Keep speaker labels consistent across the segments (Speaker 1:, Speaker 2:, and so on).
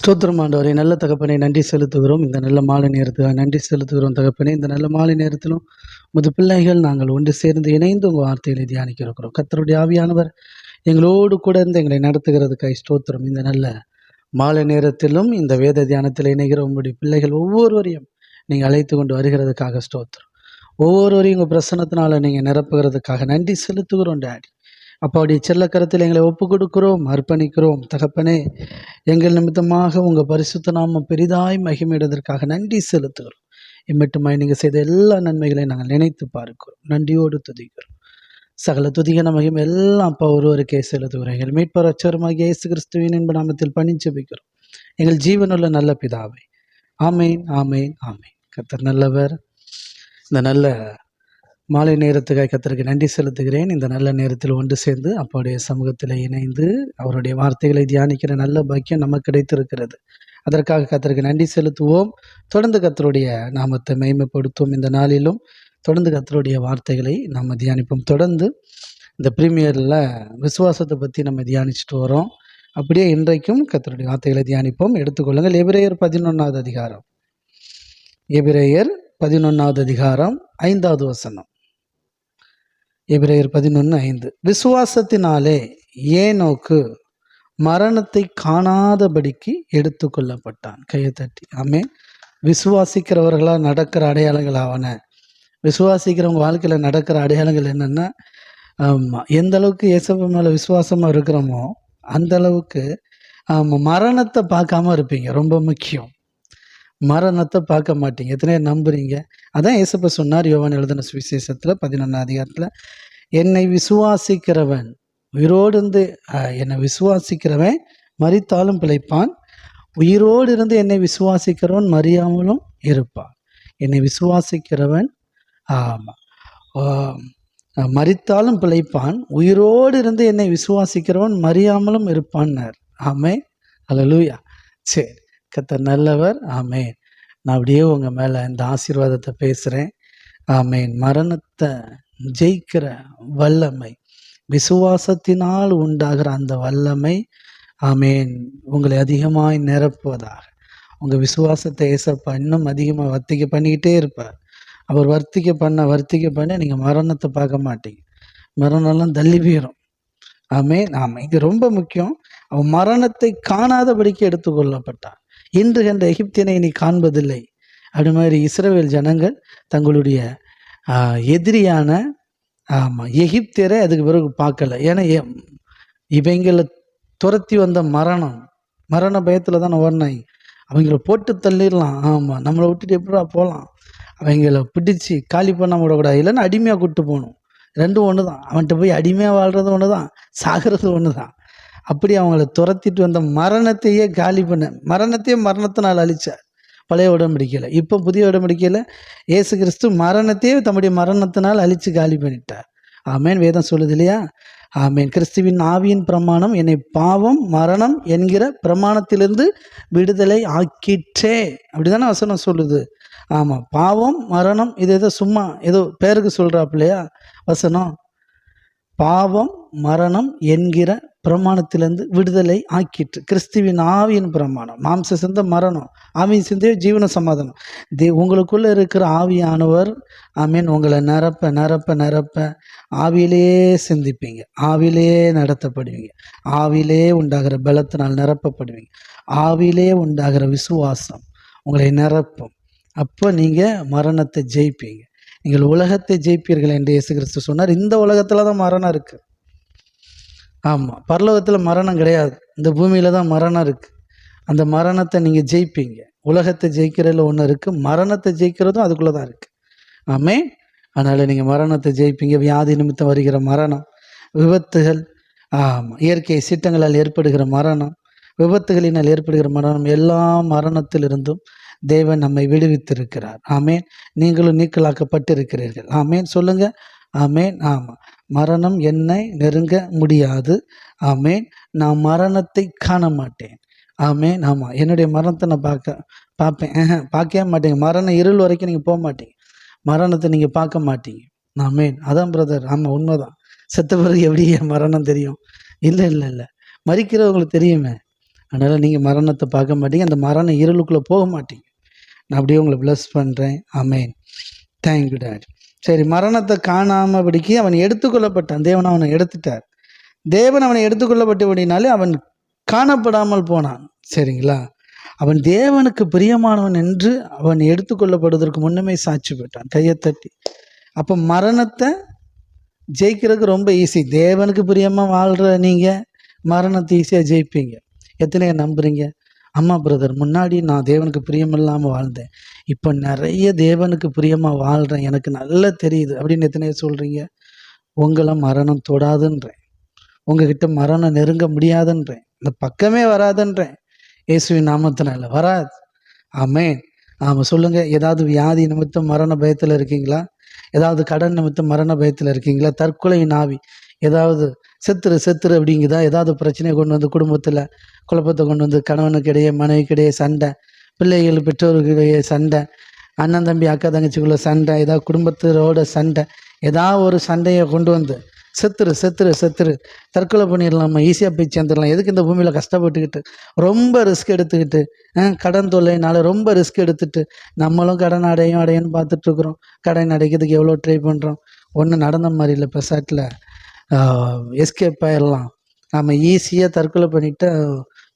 Speaker 1: ஸ்தோத்திரம் ஆண்டவரே, நல்ல தகப்பனே, நன்றி செலுத்துகிறோம். இந்த நல்ல மாலை நேரத்துக்காக நன்றி செலுத்துகிறோம் தகப்பனே. இந்த நல்ல மாலை நேரத்திலும் உமது பிள்ளைகள் நாங்கள் ஒன்று சேர்ந்து இணைந்து உங்கள் வார்த்தைகளை தியானிக்க இருக்கிறோம். கர்த்தருடைய ஆவியானவர் எங்களோடு கூட இருந்து எங்களை நடத்துகிறதுக்காய் ஸ்தோத்திரம். இந்த நல்ல மாலை நேரத்திலும் இந்த வேத தியானத்தில் இணைகிற உங்களுடைய பிள்ளைகள் ஒவ்வொருவரையும் நீங்கள் அழைத்து கொண்டு வருகிறதுக்காக ஸ்தோத்திரம். ஒவ்வொருவரையும் உங்கள் பிரசன்னத்தினால நீங்கள் நிரப்புகிறதுக்காக நன்றி செலுத்துகிறோம் டேடி. அப்பாவுடைய செல்லக்கரத்தில் எங்களை ஒப்பு கொடுக்கிறோம், அர்ப்பணிக்கிறோம் தகப்பனே. எங்கள் நிமித்தமாக உங்கள் பரிசுத்த நாமம் பெரிதாய் மகிமையிடுவதற்காக நன்றி செலுத்துகிறோம். இம்மட்டுமாய் நீங்கள் செய்த எல்லா நன்மைகளையும் நாங்கள் நினைத்து பார்க்கிறோம், நன்றியோடு துதிக்கிறோம். சகல துதிகன மகிமை எல்லாம் அப்பா ஒருவருக்கே செலுத்துகிறோம். எங்கள் மீட்பர் அச்சருமாகிய இயேசு கிறிஸ்துவின் இன்ப நாமத்தில் பணிஞ்செபிக்கிறோம் எங்கள் ஜீவனுள்ள நல்ல பிதாவே. ஆமேன், ஆமேன், ஆமேன். கர்த்தர் நல்லவர். இந்த நல்ல மாலை நேரத்துக்காக கர்த்தருக்கு நன்றி செலுத்துகிறேன். இந்த நல்ல நேரத்தில் ஒன்று சேர்ந்து அப்போடைய சமூகத்தில் இணைந்து அவருடைய வார்த்தைகளை தியானிக்கிற நல்ல பாக்கியம் நமக்கு கிடைத்திருக்கிறது. அதற்காக கர்த்தருக்கு நன்றி செலுத்துவோம். தொடர்ந்து கர்த்தருடைய நாமத்தை மகிமைப்படுத்துவோம். இந்த நாளிலும் தொடர்ந்து கர்த்தருடைய வார்த்தைகளை நம்ம தியானிப்போம். தொடர்ந்து இந்த பிரீமியரில் விசுவாசத்தை பற்றி நம்ம தியானிச்சுட்டு வரோம். அப்படியே இன்றைக்கும் கர்த்தருடைய வார்த்தைகளை தியானிப்போம். எடுத்துக்கொள்ளுங்கள். எபிரேயர் 11வது அதிகாரம். எபிரேயர் 11வது அதிகாரம் 5வது வசனம். எபிரேயர் 11:5. விசுவாசத்தினாலே ஏனோக்கு மரணத்தை காணாதபடிக்கு எடுத்து கொள்ளப்பட்டான். கையை தட்டி ஆமென். விசுவாசிக்கிறவர்களாக நடக்கிற அடையாளங்களாவன. விசுவாசிக்கிறவங்க வாழ்க்கையில் நடக்கிற அடையாளங்கள் என்னென்னா, எந்த அளவுக்கு இயேசுவின் மேலே விசுவாசமாக இருக்கிறோமோ அந்த அளவுக்கு மரணத்தை பார்க்காம இருப்பீங்க. ரொம்ப முக்கியம். மரணத்தை பார்க்க மாட்டீங்க. எத்தனை நம்புறீங்க? அதான் இயேசுப்பா சொன்னார் யோவான் எழுதின சுவிசேஷத்தில் 11ஆம் அதிகாரத்தில், என்னை விசுவாசிக்கிறவன் உயிரோடு இருந்து என்னை விசுவாசிக்கிறவன் மரித்தாலும் பிழைப்பான், உயிரோடு இருந்து என்னை விசுவாசிக்கிறவன் மறியாமலும் இருப்பான். என்னை விசுவாசிக்கிறவன் மரித்தாலும் பிழைப்பான், உயிரோடு இருந்து என்னை விசுவாசிக்கிறவன் மறியாமலும் இருப்பான்னார். ஆமென், அல்லேலூயா. சரி, கர்த்தர் நல்லவர். ஆமென். நான் அப்படியே உங்கள் மேலே இந்த ஆசீர்வாதத்தை பேசுகிறேன். ஆமென். மரணத்தை ஜெயிக்கிற வல்லமை, விசுவாசத்தினால் உண்டாகிற அந்த வல்லமை, ஆமென், உங்களை அதிகமாய் நிரப்புவதாக. உங்கள் விசுவாசத்தை ஏசப்பா இன்னும் அதிகமாக வர்த்திக்க பண்ணிக்கிட்டே இருப்பார். அவர் வர்த்திக்க பண்ண நீங்கள் மரணத்தை பார்க்க மாட்டீங்க. மரணம்லாம் தள்ளி போயிடும். ஆமென், ஆமாம். இது ரொம்ப முக்கியம். அவன் மரணத்தை காணாதபடிக்கு எடுத்துக்கொள்ளப்பட்டான். இன்று கண்ட எகிப்தியனை நீ காண்பதில்லை. அப்படி மாதிரி இஸ்ரவேல் ஜனங்கள் தங்களுடைய எதிரியான எகிப்தியரை அதுக்கு பிறகு பார்க்கல. ஏன்னா இவங்களை துரத்தி வந்த மரண பயத்தில் தான் ஓடினாங்க. அவங்கள போட்டு தள்ளிடலாம். ஆமாம், நம்மளை விட்டுட்டு எப்படா போகலாம், அவங்கள பிடிச்சி காலி பண்ண விடக்கூடாது, இல்லைன்னா அடிமையாக கூப்பிட்டு போகணும். ரெண்டும் ஒன்று தான். அவன்கிட்ட போய் அடிமையாக வாழ்கிறது ஒன்று தான், சாகிறது ஒன்று தான். அப்படி அவங்கள துரத்திட்டு வந்த மரணத்தையே காலி பண்ண, மரணத்தினால் அழிச்சார் பழைய உடன்படிக்கையில். இப்போ புதிய உடன்படிக்கையில் இயேசு கிறிஸ்து மரணத்தையே தம்முடைய மரணத்தினால் அழித்து காலி பண்ணிட்டார். ஆமேன். வேதம் சொல்லுது இல்லையா? ஆமேன். கிறிஸ்துவின் ஆவியின் பிரமாணம் என்னை பாவம் மரணம் என்கிற பிரமாணத்திலிருந்து விடுதலை ஆக்கிற்றே. அப்படிதானே வசனம் சொல்லுது. ஆமாம், பாவம் மரணம் இது ஏதோ சும்மா ஏதோ பேருக்கு சொல்கிறாப்பில்லையா வசனம். பாவம் மரணம் என்கிற பிரமாணத்திலிருந்து விடுதலை ஆக்கிட்டு. கிறிஸ்துவின் ஆவியின் பிரமாணம். மாம்ச சிந்த மரணம், ஆவியின் சிந்தையோ ஜீவன சமாதானம். உங்களுக்குள்ளே இருக்கிற ஆவியானவர் ஆமீன் உங்களை நிரப்ப நிரப்ப நிரப்ப ஆவியிலேயே சிந்திப்பீங்க, ஆவியிலேயே நடத்தப்படுவீங்க, ஆவியிலே உண்டாகிற பலத்தினால் நிரப்பப்படுவீங்க, ஆவியிலே உண்டாகிற விசுவாசம் உங்களை நிரப்பும். அப்போ நீங்கள் மரணத்தை ஜெயிப்பீங்க. நீங்கள் உலகத்தை ஜெயிப்பீர்கள் என்று இயேசு கிறிஸ்து சொன்னார். இந்த உலகத்தில் தான் மரணம் இருக்குது. ஆமாம், பரலோகத்தில் மரணம் கிடையாது, இந்த பூமியில் தான் மரணம் இருக்குது. அந்த மரணத்தை நீங்கள் ஜெயிப்பீங்க. உலகத்தை ஜெயிக்கிறதுல ஒன்று இருக்குது, மரணத்தை ஜெயிக்கிறதும் அதுக்குள்ளே தான் இருக்குது. ஆமென். அதனால் நீங்கள் மரணத்தை ஜெயிப்பீங்க. வியாதி நிமித்தம் வருகிற மரணம், விபத்துகள், இயற்கை சீற்றங்களால் ஏற்படுகிற மரணம், விபத்துகளினால் ஏற்படுகிற மரணம், எல்லா மரணத்திலிருந்தும் தேவன் நம்மை விடுவித்திருக்கிறார். ஆமேன். நீங்களும் நீக்கலாக்கப்பட்டிருக்கிறீர்கள். ஆமேன். சொல்லுங்கள். ஆமேன். ஆமாம், மரணம் என்னை நெருங்க முடியாது. ஆமேன். நான் மரணத்தை காண மாட்டேன். ஆமேன். ஆமாம், என்னுடைய மரணத்தை நான் பார்ப்பேன். பார்க்கவே மாட்டேங்க. மரணம் இருள் வரைக்கும் நீங்கள் போக மாட்டீங்க. மரணத்தை நீங்கள் பார்க்க மாட்டீங்க. ஆமேன். அதான் பிரதர். ஆமாம், உண்மைதான். செத்த பிறகு எப்படி மரணம் தெரியும்? இல்லை, மறிக்கிறவங்களுக்கு தெரியுமே. அதனால் நீங்கள் மரணத்தை பார்க்க மாட்டீங்க, அந்த மரண இருளுக்குள்ளே போக மாட்டீங்க. நான் அப்படியே உங்களை ப்ளஸ் பண்ணுறேன். ஆமேன். Thank you daddy. சரி, மரணத்தை காணாமபடிக்கு அவன் எடுத்துக்கொள்ளப்பட்டான். தேவன் அவனை எடுத்துட்டார். தேவன் அவனை எடுத்துக்கொள்ளப்பட்டபடினாலே அவன் காணப்படாமல் போனான். சரிங்களா? அவன் தேவனுக்கு பிரியமானவன் என்று அவன் எடுத்துக்கொள்ளப்படுவதற்கு முன்னமே சாட்சி பெற்றான். கையை தட்டி. அப்போ மரணத்தை ஜெயிக்கிறதுக்கு ரொம்ப ஈஸி. தேவனுக்கு பிரியமாக வாழ்கிற நீங்கள் மரணத்தை ஈஸியாக ஜெயிப்பீங்க. எத்தனையோ நம்புறீங்க? அம்மா பிரதர், முன்னாடி நான் தேவனுக்கு பிரியமில்லாமல் வாழ்ந்தேன், இப்போ நிறைய தேவனுக்கு பிரியமாக வாழ்கிறேன், எனக்கு நல்லா தெரியுது அப்படின்னு எத்தனையோ சொல்கிறீங்க. உங்களை மரணம் தொடாதுன்றேன். உங்ககிட்ட மரணம் நெருங்க முடியாதுன்றேன். இந்த பக்கமே வராதுன்றேன். இயேசுவின் நாமத்தினால வராது. ஆமேன். ஆமாம், சொல்லுங்கள். ஏதாவது வியாதி நிமித்தம் மரண பயத்தில் இருக்கீங்களா? ஏதாவது கடன் நிமித்தம் மரண பயத்தில் இருக்கீங்களா? தற்கொலையின் ஆவி ஏதாவது செத்துரு அப்படிங்குதா? ஏதாவது பிரச்சனையை கொண்டு வந்து குடும்பத்தில் குழப்பத்தை கொண்டு வந்து, கணவனுக்கு இடையே மனைவிக்கிடையே சண்டை, பிள்ளைகள் பெற்றோர்களிடையே சண்டை, அண்ணன் தம்பி அக்கா தங்கச்சிக்குள்ளே சண்டை, ஏதாவது குடும்பத்தோட சண்டை, ஏதாவது ஒரு சண்டையை கொண்டு வந்து செத்துரு தற்கொலை பண்ணிடலாமா, ஈஸியாக போய் சேர்ந்துடலாம், எதுக்கு இந்த பூமியில் கஷ்டப்பட்டுக்கிட்டு ரொம்ப ரிஸ்க் எடுத்துக்கிட்டு, கடன் தொல்லைனால ரொம்ப ரிஸ்க் எடுத்துகிட்டு நம்மளும் கடன் அடையணும்னு பார்த்துட்ருக்குறோம். கடன் அடைக்கிறதுக்கு எவ்வளோ ட்ரை பண்ணுறோம். ஒன்றும் நடந்த மாதிரி இல்லை. பெசாட்டில் எஸ்கேப் ஆயிடலாம். நம்ம ஈஸியாக தற்கொலை பண்ணிவிட்டு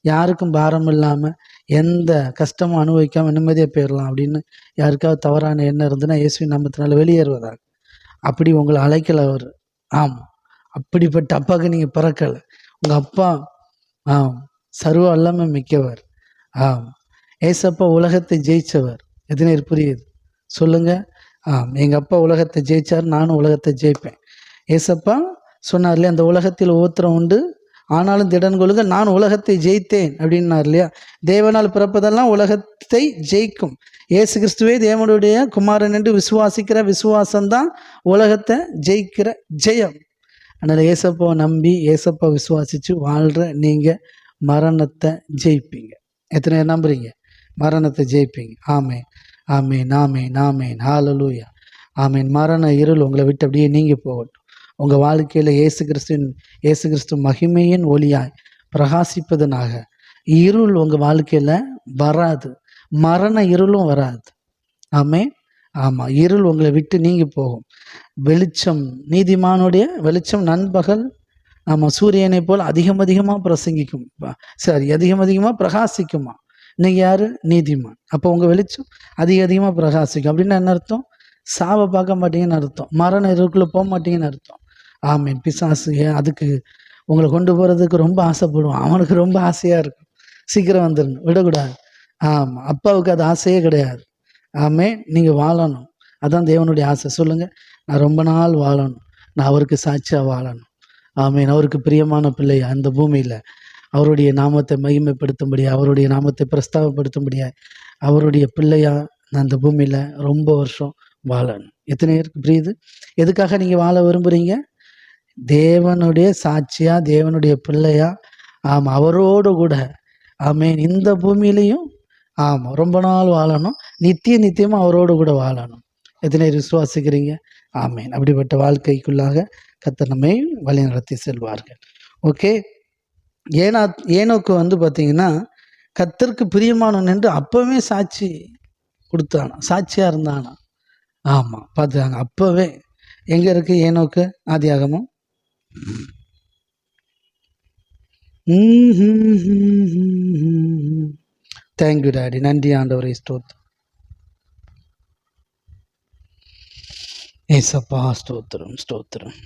Speaker 1: யாருக்கும் பாரம் இல்லாமல் எந்த கஷ்டமும் அனுபவிக்காமல் நிம்மதியாக போயிடலாம் அப்படின்னு யாருக்காவது தவறான எண்ணம் இருந்துன்னா இயேசுவின் நாமத்தினால வெளியேறுவதாக. அப்படி உங்களை அழைக்கலை அவர். ஆமாம், அப்படிப்பட்ட அப்பாவுக்கு நீங்கள் பிறக்கலை. உங்கள் அப்பா சர்வ வல்லமை மிக்கவர். ஏசப்பா உலகத்தை ஜெயித்தவர். எத்தனை புரியுது சொல்லுங்கள்? எங்கள் அப்பா உலகத்தை ஜெயித்தார், நானும் உலகத்தை ஜெயிப்பேன். ஏசப்பா சொன்னார் இல்லையா, அந்த உலகத்தில் ஒவ்வொருத்தரம் உண்டு, ஆனாலும் திடன் கொள்ளுங்க, நான் உலகத்தை ஜெயித்தேன் அப்படின்னார் இல்லையா. தேவனால் பிறப்பதெல்லாம் உலகத்தை ஜெயிக்கும். இயேசு கிறிஸ்துவே தேவனுடைய குமாரன் என்று விசுவாசிக்கிற விசுவாசம்தான் உலகத்தை ஜெயிக்கிற ஜெயம். அதனால் ஏசப்பாவை நம்பி ஏசப்பா விசுவாசித்து வாழ்கிற நீங்கள் மரணத்தை ஜெயிப்பீங்க. எத்தனை பேர் நம்புறீங்க? மரணத்தை ஜெயிப்பீங்க. ஆமேன், ஆமேன், ஆமேன், ஆமேன். ஹல்லேலூயா, ஆமேன். மரண இருள் உங்களை விட்டு அப்படியே நீங்கி போகட்டும். உங்கள் வாழ்க்கையில் இயேசு கிறிஸ்து மகிமையின் ஒளியாய் பிரகாசிப்பதனாக இருள் உங்கள் வாழ்க்கையில் வராது, மரண இருளும் வராது. ஆமேன். ஆமாம், இருள் உங்களை விட்டு நீங்கி போகும். வெளிச்சம், நீதிமானுடைய வெளிச்சம் நண்பகல் சூரியனை போல் அதிகமாக பிரசங்கிக்கும், அதிகமாக பிரகாசிக்குமா. நீங்கள் யார்? நீதிமான். அப்போ உங்கள் வெளிச்சம் அதிகமாக பிரகாசிக்கும். அப்படின்னா என்ன அர்த்தம்? சாவை பார்க்க மாட்டீங்கன்னு அர்த்தம். மரண இருளுக்குள்ளே போக மாட்டீங்கன்னு அர்த்தம். ஆமீன். பிசாசு அதுக்கு உங்களை கொண்டு போகிறதுக்கு ரொம்ப ஆசைப்படுவான். அவனுக்கு ரொம்ப ஆசையாக இருக்கும், சீக்கிரம் வந்துடணும், விடக்கூடாது. ஆமாம், அப்பாவுக்கு அது ஆசையே கிடையாது. ஆமேன். நீங்கள் வாழணும், அதான் தேவனுடைய ஆசை. சொல்லுங்கள், நான் ரொம்ப நாள் வாழணும், நான் அவருக்கு சாட்சியாக வாழணும். ஆமேன். அவருக்கு பிரியமான பிள்ளையா அந்த பூமியில் அவருடைய நாமத்தை மகிமைப்படுத்தும்படியா, அவருடைய நாமத்தை பிரஸ்தாபப்படுத்தும்படியா, அவருடைய பிள்ளையா நான் அந்த பூமியில் ரொம்ப வருஷம் வாழணும். எத்தனை பேருக்கு புரியுது எதுக்காக நீங்கள் வாழ விரும்புகிறீங்க? தேவனுடைய சாட்சியா, தேவனுடைய பிள்ளையா, ஆமாம், அவரோடு கூட. ஆமேன். இந்த பூமியிலையும் ஆமாம் ரொம்ப நாள் வாழணும், நித்தியமாக அவரோடு கூட வாழணும். எத்தனை விசுவாசிக்கிறீங்க? ஆமேன். அப்படிப்பட்ட வாழ்க்கைக்குள்ளாக கர்த்தர் நம்மை வழி நடத்தி செல்வார்கள். ஓகே. ஏனோக்கு பார்த்தீங்கன்னா கர்த்தருக்கு பிரியமானவன் என்று அப்பவே சாட்சி கொடுத்தானா, சாட்சியாக இருந்தானா. ஆமாம், பார்த்துக்காங்க. அப்போவே எங்கே இருக்குது ஏனோக்கு? ஆதியாகமம். Thank you daddy. நன்றி ஆண்டவரே, ஸ்தோத்திரம் ஏசப்பா, ஸ்தோத்திரம் ஸ்தோத்திரம்.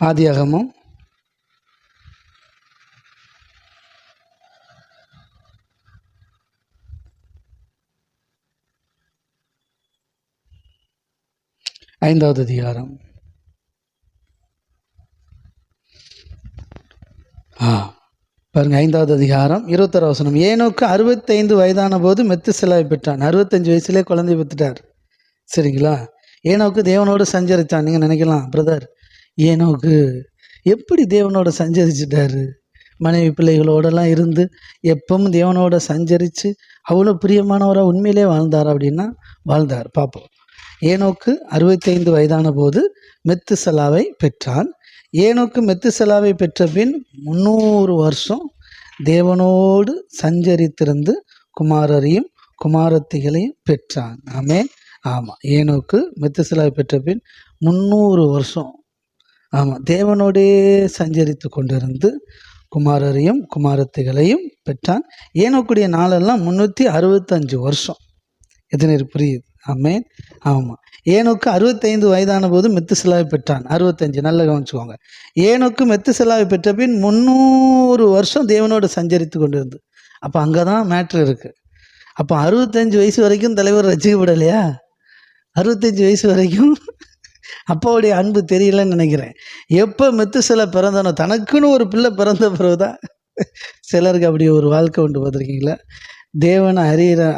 Speaker 1: ஆதியாகமம் 5வது அதிகாரம். பாருங்க, 5வது அதிகாரம் 21 வசனம். ஏனோக்கு 65 வயதான போது மெத்துசெலாவை பெற்றான். 65 வயசுலேயே குழந்தை பெற்றுட்டார். சரிங்களா? ஏனோக்கு தேவனோடு சஞ்சரித்தான். நீங்கள் நினைக்கலாம், பிரதர் ஏனோக்கு எப்படி தேவனோட சஞ்சரிச்சிட்டாரு? மனைவி பிள்ளைகளோடலாம் இருந்து எப்பவும் தேவனோட சஞ்சரித்து அவ்வளோ பிரியமானவராக உண்மையிலே வாழ்ந்தார் அப்படின்னா வாழ்ந்தார். பார்ப்போம். ஏனோக்கு 65 வயதான போது மெத்துசெலாவை பெற்றான். ஏனோக்கு மெத்துசலாவை பெற்ற பின் 300 வருஷம் தேவனோடு சஞ்சரித்திருந்து குமாரரையும் குமாரத்திகளையும் பெற்றான். ஆமென். ஆமாம், ஏனோக்கு மெத்துசலாவை பெற்ற பின் 300 வருஷம் தேவனோடே சஞ்சரித்து கொண்டிருந்து குமாரரையும் குமாரத்திகளையும் பெற்றான். ஏனோக்குடைய நாளெல்லாம் 365 வருஷம். எத்தனை புரியுது? ஆமென். ஆமாம், ஏனோக்கு 65 வயதான போது மெத்துசலாவை பெற்றான். 65, நல்லா கவனிச்சுக்கோங்க. ஏனோக்கு மெத்துசலாவை பெற்ற பின் 300 வருஷம் தேவனோடு சஞ்சரித்து கொண்டிருந்து. அப்போ அங்கே தான் மேட்ரு இருக்குது. அப்போ 65 வயசு வரைக்கும் தலைவர் ரசிக்கப்படலையா? 65 வயசு வரைக்கும் அப்பாவுடைய அன்பு தெரியலன்னு நினைக்கிறேன். எப்போ மெத்துசலா பிறந்தானோ, தனக்குன்னு ஒரு பிள்ளை பிறந்த பிறகுதான் சிலருக்கு அப்படி ஒரு வாழ்க்கை உண்டு. பார்த்துருக்கீங்களா? தேவனை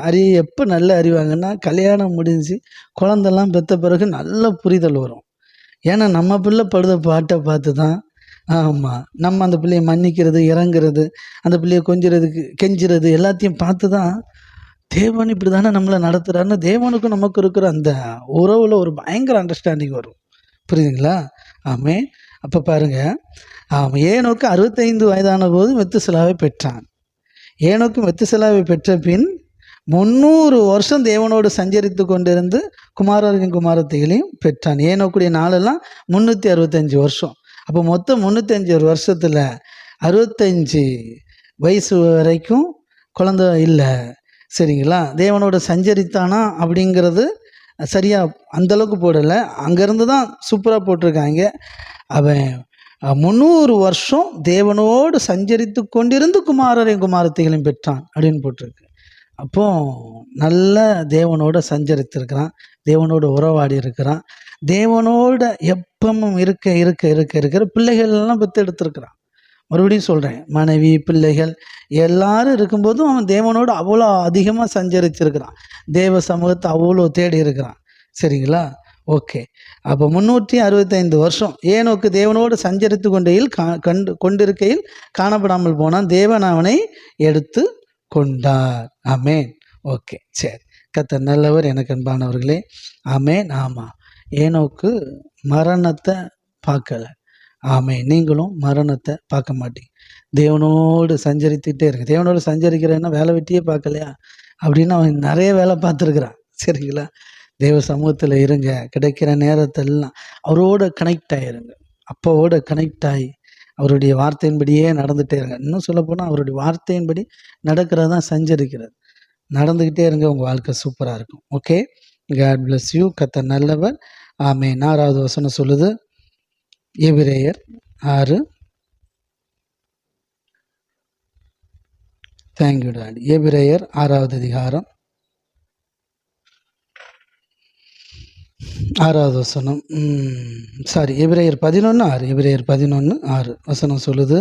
Speaker 1: அறிய எப்போ நல்லா அறிவாங்கன்னா, கல்யாணம் முடிஞ்சு குழந்தெல்லாம் பெற்ற பிறகு நல்ல புரிதல் வரும். ஏன்னா நம்ம பிள்ளை படுத பாட்டை பார்த்து தான். ஆமாம், நம்ம அந்த பிள்ளையை மன்னிக்கிறது, இறங்குறது, அந்த பிள்ளையை கெஞ்சுறது எல்லாத்தையும் பார்த்து தான் தேவன் இப்படி தானே நம்மளை நடத்துகிறாருன்னு தேவனுக்கும் நமக்கு இருக்கிற அந்த உறவில் ஒரு பயங்கர அண்டர்ஸ்டாண்டிங் வரும். புரியுதுங்களா? ஆமென். அப்போ பாருங்கள், ஏனோக்கு 65 வயதான போது மெத்துசலாவை பெற்றான். ஏனோக்கு மெத்துசலாவை பெற்ற பின் 300 வருஷம் தேவனோடு சஞ்சரித்து கொண்டிருந்து குமாரரையும் குமாரத்திகளையும் பெற்றான். ஏனோக்குடைய நாளெல்லாம் 365 வருஷம். அப்போ மொத்தம் 305 வருஷத்தில் 65 வயசு வரைக்கும் குழந்தை இல்லை. சரிங்களா? தேவனோட சஞ்சரித்தானா அப்படிங்கிறது சரியாக அந்தளவுக்கு போடலை. அங்கேருந்து தான் சூப்பராக போட்டிருக்காங்க. அவன் 300 வருஷம் தேவனோடு சஞ்சரித்து கொண்டிருந்து குமாரரையும் குமாரத்திகளையும் பெற்றான் அப்படின்னு போட்டிருக்கு. அப்போ நல்ல தேவனோட சஞ்சரித்திருக்கிறான், தேவனோட உறவாடி இருக்கிறான், தேவனோட எப்பவும் இருக்கிற பிள்ளைகள்லாம் பெற்று எடுத்திருக்கிறான். மறுபடியும் சொல்கிறேன், மனைவி பிள்ளைகள் எல்லாரும் இருக்கும்போதும் அவன் தேவனோடு அவ்வளோ அதிகமாக சஞ்சரிச்சிருக்கிறான், தேவ சமூகத்தை அவ்வளோ தேடி இருக்கிறான். சரிங்களா? ஓகே. அப்போ 365 வருஷம் ஏனோக்கு தேவனோடு சஞ்சரித்து கொண்டிருக்கையில் காணப்படாமல் போனான். தேவன் அவனை எடுத்து கொண்டார். ஆமென். ஓகே, சரி. கர்த்தர் நல்லவர் எனக்கு அன்பானவர்களே. ஆமென். ஆமாம், ஏனோக்கு மரணத்தை பார்க்கலை. ஆமென். நீங்களும் மரணத்தை பார்க்க மாட்டீங்க. தேவனோடு சஞ்சரித்துக்கிட்டே இருக்கு. தேவனோடு சஞ்சரிக்கிறேன்னா வேலை வெட்டியே பார்க்கலையா அப்படின்னு அவன் நிறைய வேலை பார்த்துருக்குறான். சரிங்களா? தேவ சமூகத்தில் இருங்க. கிடைக்கிற நேரத்தெல்லாம் அவரோட கனெக்ட் ஆகிருங்க. அப்பாவோட கனெக்ட் ஆகி அவருடைய வார்த்தையின்படியே நடந்துகிட்டே இருங்க. இன்னும் சொல்லப்போனால் அவருடைய வார்த்தையின்படி நடக்கிறது தான் சஞ்சரிக்கிறது. நடந்துக்கிட்டே இருங்க, உங்கள் வாழ்க்கை சூப்பராக இருக்கும். Okay, God bless you. கர்த்தர் நல்லவர். ஆமென். 6வது வசனம் சொல்லுது, எபிரேயர் 6. Thank you daddy. எபிரேயர் 6வது அதிகாரம் 6வது வசனம். எபிரேயர் 11:6. எபிரேயர் 11:6 வசனம் சொல்லுது,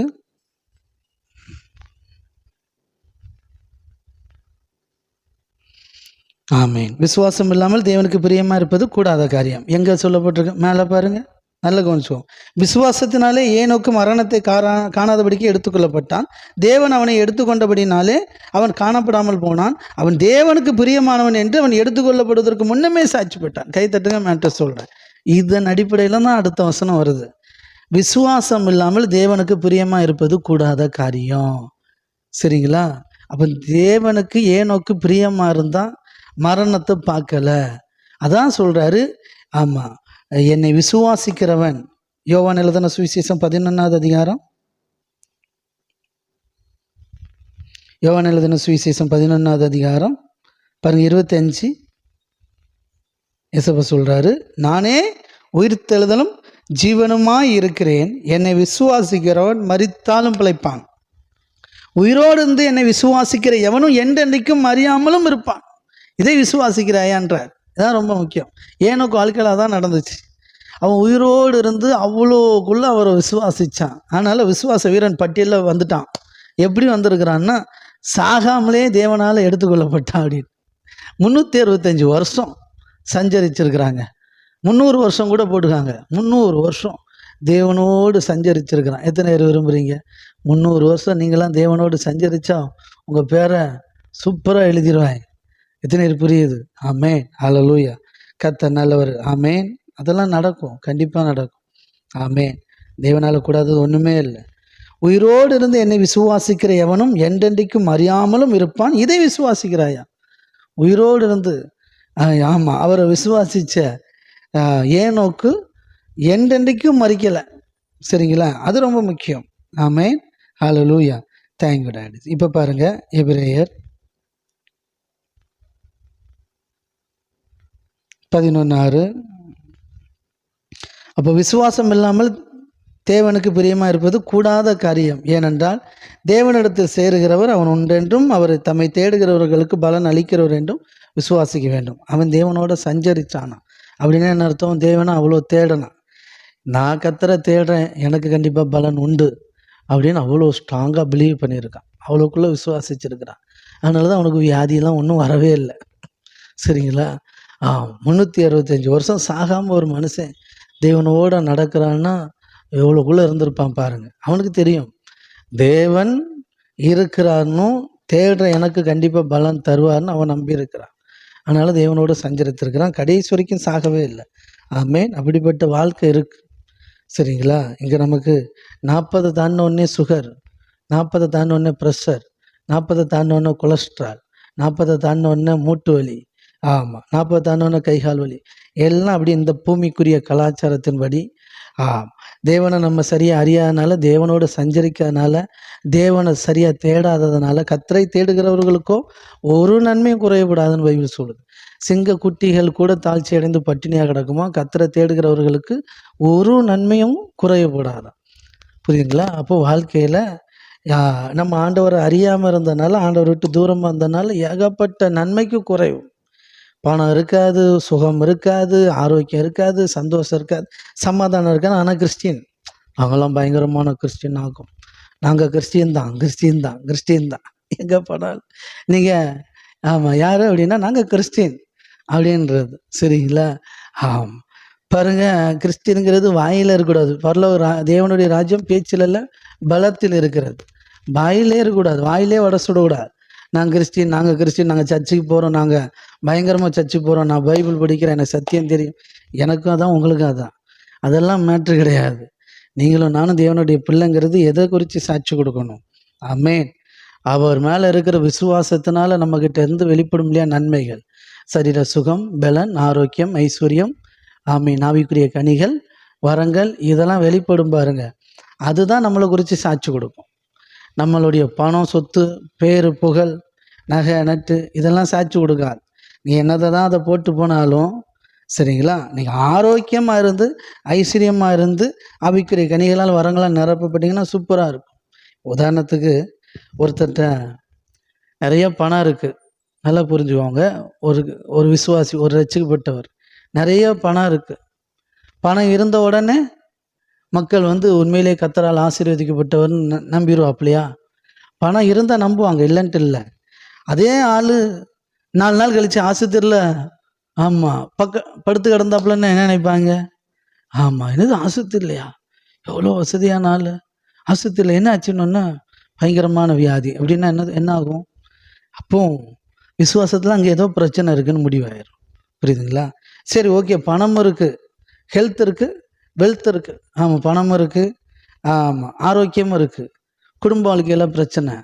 Speaker 1: ஆமென். விசுவாசம் இல்லாமல் தேவனுக்கு பிரியமாக இருப்பது கூடாத காரியம். எங்கே சொல்லப்பட்டிருக்கு? மேலே பாருங்கள், நல்ல கவனிச்சுவோம். விசுவாசத்தினாலே ஏனோக்கு மரணத்தை காணாதபடிக்கு எடுத்துக்கொள்ளப்பட்டான். தேவன் அவனை எடுத்துக்கொண்டபடினாலே அவன் காணப்படாமல் போனான். அவன் தேவனுக்கு பிரியமானவன் என்று அவன் எடுத்துக்கொள்ளப்படுவதற்கு முன்னமே சாட்சிப்பட்டான். கை தட்டுங்க, மேட்டர் சொல்கிறேன். இதன் அடிப்படையில் தான் அடுத்த வசனம் வருது. விசுவாசம் இல்லாமல் தேவனுக்கு பிரியமாக இருப்பது கூடாத காரியம். சரிங்களா? அப்போ தேவனுக்கு ஏனோக்கு பிரியமாக இருந்தால் மரணத்தை பார்க்கல. அதான் சொல்கிறாரு. ஆமாம், என்னை விசுவாசிக்கிறவன், யோவான் எழுதின சுவிசேஷம் 11வது அதிகாரம், யோவான் எழுதின சுவிசேஷம் 11வது அதிகாரம் பாருங்க, 25. இயேசு சொல்றாரு, நானே உயிர்த்தெழுதலும் ஜீவனுமாய் இருக்கிறேன். என்னை விசுவாசிக்கிறவன் மரித்தாலும் பிழைப்பான். உயிரோடு இருந்து என்னை விசுவாசிக்கிற எவனும் என்றென்றைக்கும் அறியாமலும் இருப்பான். இதை விசுவாசிக்கிறாயான்றார். இதான் ரொம்ப முக்கியம். ஏனோக்கு வாழ்க்கையில் தான் நடந்துச்சு. அவன் உயிரோடு இருந்து அவ்வளோக்குள்ளே அவரை விசுவாசித்தான். அதனால் விசுவாச வீரன் பட்டியலில் வந்துட்டான். எப்படி வந்திருக்கிறான்னா, சாகாமலே தேவனால் எடுத்துக்கொள்ளப்பட்டான் அப்படின்னு. 365 வருஷம் சஞ்சரிச்சிருக்கிறாங்க. 300 வருஷம் கூட போட்டுக்காங்க. 300 வருஷம் தேவனோடு சஞ்சரிச்சிருக்கிறான். எத்தனை பேர் விரும்புகிறீங்க? 300 வருஷம் நீங்களாம் தேவனோடு சஞ்சரித்தா உங்கள் பேரை சூப்பராக எழுதிடுவாங்க. எத்தனை பேர் புரியுது? ஆமென். ஹல்லேலூயா. கர்த்தர் நல்லவர். ஆமென். அதெல்லாம் நடக்கும், கண்டிப்பாக நடக்கும். ஆமென். தேவனால் கூடாதது ஒன்றுமே இல்லை. உயிரோடு இருந்து என்னை விசுவாசிக்கிற எவனும் என்றென்றைக்கும் அறியாமலும் இருப்பான். இதை விசுவாசிக்கிறாயா? உயிரோடு இருந்து ஆமாம், அவரை விசுவாசித்த ஏனோக்கு என்றென்றைக்கும் மறிக்கலை. சரிங்களா? அது ரொம்ப முக்கியம். ஆமென். ஹல்லேலூயா. Thank you daddy. இப்போ பாருங்க, எபிரேயர் 11:6. அப்போ விசுவாசம் இல்லாமல் தேவனுக்கு பிரியமாக இருப்பது கூடாத காரியம். ஏனென்றால் தேவனிடத்தில் சேருகிறவர் அவன் உண்டென்றும் அவரை தம்மை தேடுகிறவர்களுக்கு பலன் அளிக்கிறவர் என்றும் விசுவாசிக்க வேண்டும். அவன் தேவனோட சஞ்சரிச்சானா அப்படின்னா என்ன அர்த்தம்? தேவனை அவ்வளோ தேடனான். நான் கத்தரை தேடுறேன், எனக்கு கண்டிப்பாக பலன் உண்டு அப்படின்னு அவ்வளோ ஸ்ட்ராங்காக பிலீவ் பண்ணியிருக்கான். அவ்வளோக்குள்ளே விசுவாசிச்சிருக்கிறான். அதனால தான் அவனுக்கு வியாதியெல்லாம் ஒன்றும் வரவே இல்லை. சரிங்களா? 365 வருஷம் சாகாமல் ஒரு மனுஷன் தேவனோட நடக்கிறான்னா எவ்வளோக்குள்ளே இருந்திருப்பான் பாருங்க. அவனுக்கு தெரியும் தேவன் இருக்கிறார்னு, தேடுற எனக்கு கண்டிப்பாக பலன் தருவார்னு அவன் நம்பி இருக்கிறான். அதனால தேவனோட சஞ்சரித்திருக்கிறான். கடைசி வரைக்கும் சாகவே இல்லை. ஆமென். அப்படிப்பட்ட வாழ்க்கை இருக்கு. சரிங்களா? இங்கே நமக்கு 40 தாண்டினோடனே சுகர், 40 தாண்டினோடனே ப்ரெஷர், 40 தாண்டினோடனே கொலஸ்ட்ரால், 40 தாண்டினோடனே மூட்டு வலி, ஆமாம் 40 தாண்டினோடனே கைகால் வலி, எல்லாம் அப்படி இந்த பூமிக்குரிய கலாச்சாரத்தின்படி தேவனை நம்ம சரியாக அறியாதனால, தேவனோடு சஞ்சரிக்காதனால, தேவனை சரியாக தேடாததுனால, கர்த்தரை தேடுகிறவர்களுக்கோ ஒரு நன்மையும் குறையப்படாதுன்னு பைபிள் சொல்லுது. சிங்க குட்டிகள் கூட தாழ்ச்சி அடைந்து பட்டினியாக கிடக்குமா, கர்த்தரை தேடுகிறவர்களுக்கு ஒரு நன்மையும் குறையப்படாதான். புரியுதுங்களா? அப்போது வாழ்க்கையில் நம்ம ஆண்டவரை அறியாமல் இருந்தனால, ஆண்டவரை விட்டு தூரமாக இருந்தனால ஏகப்பட்ட நன்மைக்கு குறையும். பணம் இருக்காது, சுகம் இருக்காது, ஆரோக்கியம் இருக்காது, சந்தோஷம் இருக்காது, சமாதானம் இருக்காது. ஆனால் கிறிஸ்டின் அவங்களாம் பயங்கரமான கிறிஸ்டின் ஆகும். நாங்கள் கிறிஸ்டின் தான் எங்கே போனாலும் நீங்கள் ஆமாம் யார் அப்படின்னா நாங்கள் கிறிஸ்டின் அப்படின்றது. சரிங்களா? பாருங்க, கிறிஸ்டின்ங்கிறது வாயில் இருக்கக்கூடாது. பரலோக தேவனுடைய ராஜ்யம் பேச்சில் இல்லை, பலத்தில் இருக்கிறது. வாயிலே இருக்கக்கூடாது, வாயிலே வட சுடக்கூடாது. நாங்கள் கிறிஸ்டின், நாங்கள் சர்ச்சுக்கு போகிறோம், நாங்கள் பயங்கரமாக சர்ச்சுக்கு போகிறோம், நான் பைபிள் படிக்கிறேன், எனக்கு சத்தியம் தெரியும், எனக்கும் அதான் உங்களுக்கும் அதான், அதெல்லாம் மேட்ரு கிடையாது. நீங்களும் நானும் தேவனுடைய பிள்ளைங்கிறது எதை குறித்து சாட்சி கொடுக்கணும்? ஆமென். அவர் மேலே இருக்கிற விசுவாசத்தினால நம்மக்கிட்ட இருந்து வெளிப்படும் இல்லையா நன்மைகள், சரீர சுகம், பலன், ஆரோக்கியம், ஐஸ்வர்யம், ஆமீன், ஆவிக்குரிய கனிகள், வரங்கள், இதெல்லாம் வெளிப்படும் பாருங்க. அதுதான் நம்மளை குறித்து சாட்சி கொடுக்கும். நம்மளுடைய பணம், சொத்து, பேர், புகழ், நகை, நட்டு இதெல்லாம் சாட்சி கொடுக்காது. நீ என்னதை தான் அதை போட்டு போனாலும் சரிங்களா, நீங்கள் ஆரோக்கியமாக இருந்து ஐஸ்வர்யமாக இருந்து ஆவிக்குரிய கனிகளால் வரங்களால் நிரப்பப்பட்டீங்கன்னா சூப்பராக இருக்கும். உதாரணத்துக்கு ஒருத்தர்கிட்ட நிறைய பணம் இருக்குது, நல்லா புரிஞ்சுக்கோங்க. ஒரு விசுவாசி, ஒரு ரட்சிக்கப்பட்டவர், நிறைய பணம் இருக்குது. பணம் இருந்த உடனே மக்கள் உண்மையிலே கர்த்தரால் ஆசீர்வதிக்கப்பட்டவர்னு நம்பிடுவாப்லையா? பணம் இருந்தால் நம்புவாங்க, இல்லைன்ட்டு இல்லை. அதே ஆள் 4 நாள் கழித்து ஆஸ்பத்திரியில் ஆமாம் படுத்து கிடந்தாப்புலன்னு என்ன நினைப்பாங்க? ஆமாம், என்னது ஆஸ்பத்திரிலையா, எவ்வளோ வசதியான ஆள், ஆஸ்பத்திரியில் என்ன ஆச்சுன்னா பயங்கரமான வியாதி அப்படின்னா என்ன ஆகும்? அப்போ விசுவாசத்தில் அங்கே ஏதோ பிரச்சனை இருக்குதுன்னு முடிவாயிரும். புரியுதுங்களா? சரி, ஓகே, பணம் இருக்குது, ஹெல்த் இருக்குது, வெல்த் இருக்குது, ஆமாம் பணமும் இருக்குது, ஆமாம் ஆரோக்கியமும் இருக்குது, குடும்ப வாழ்க்கையில் பிரச்சனை,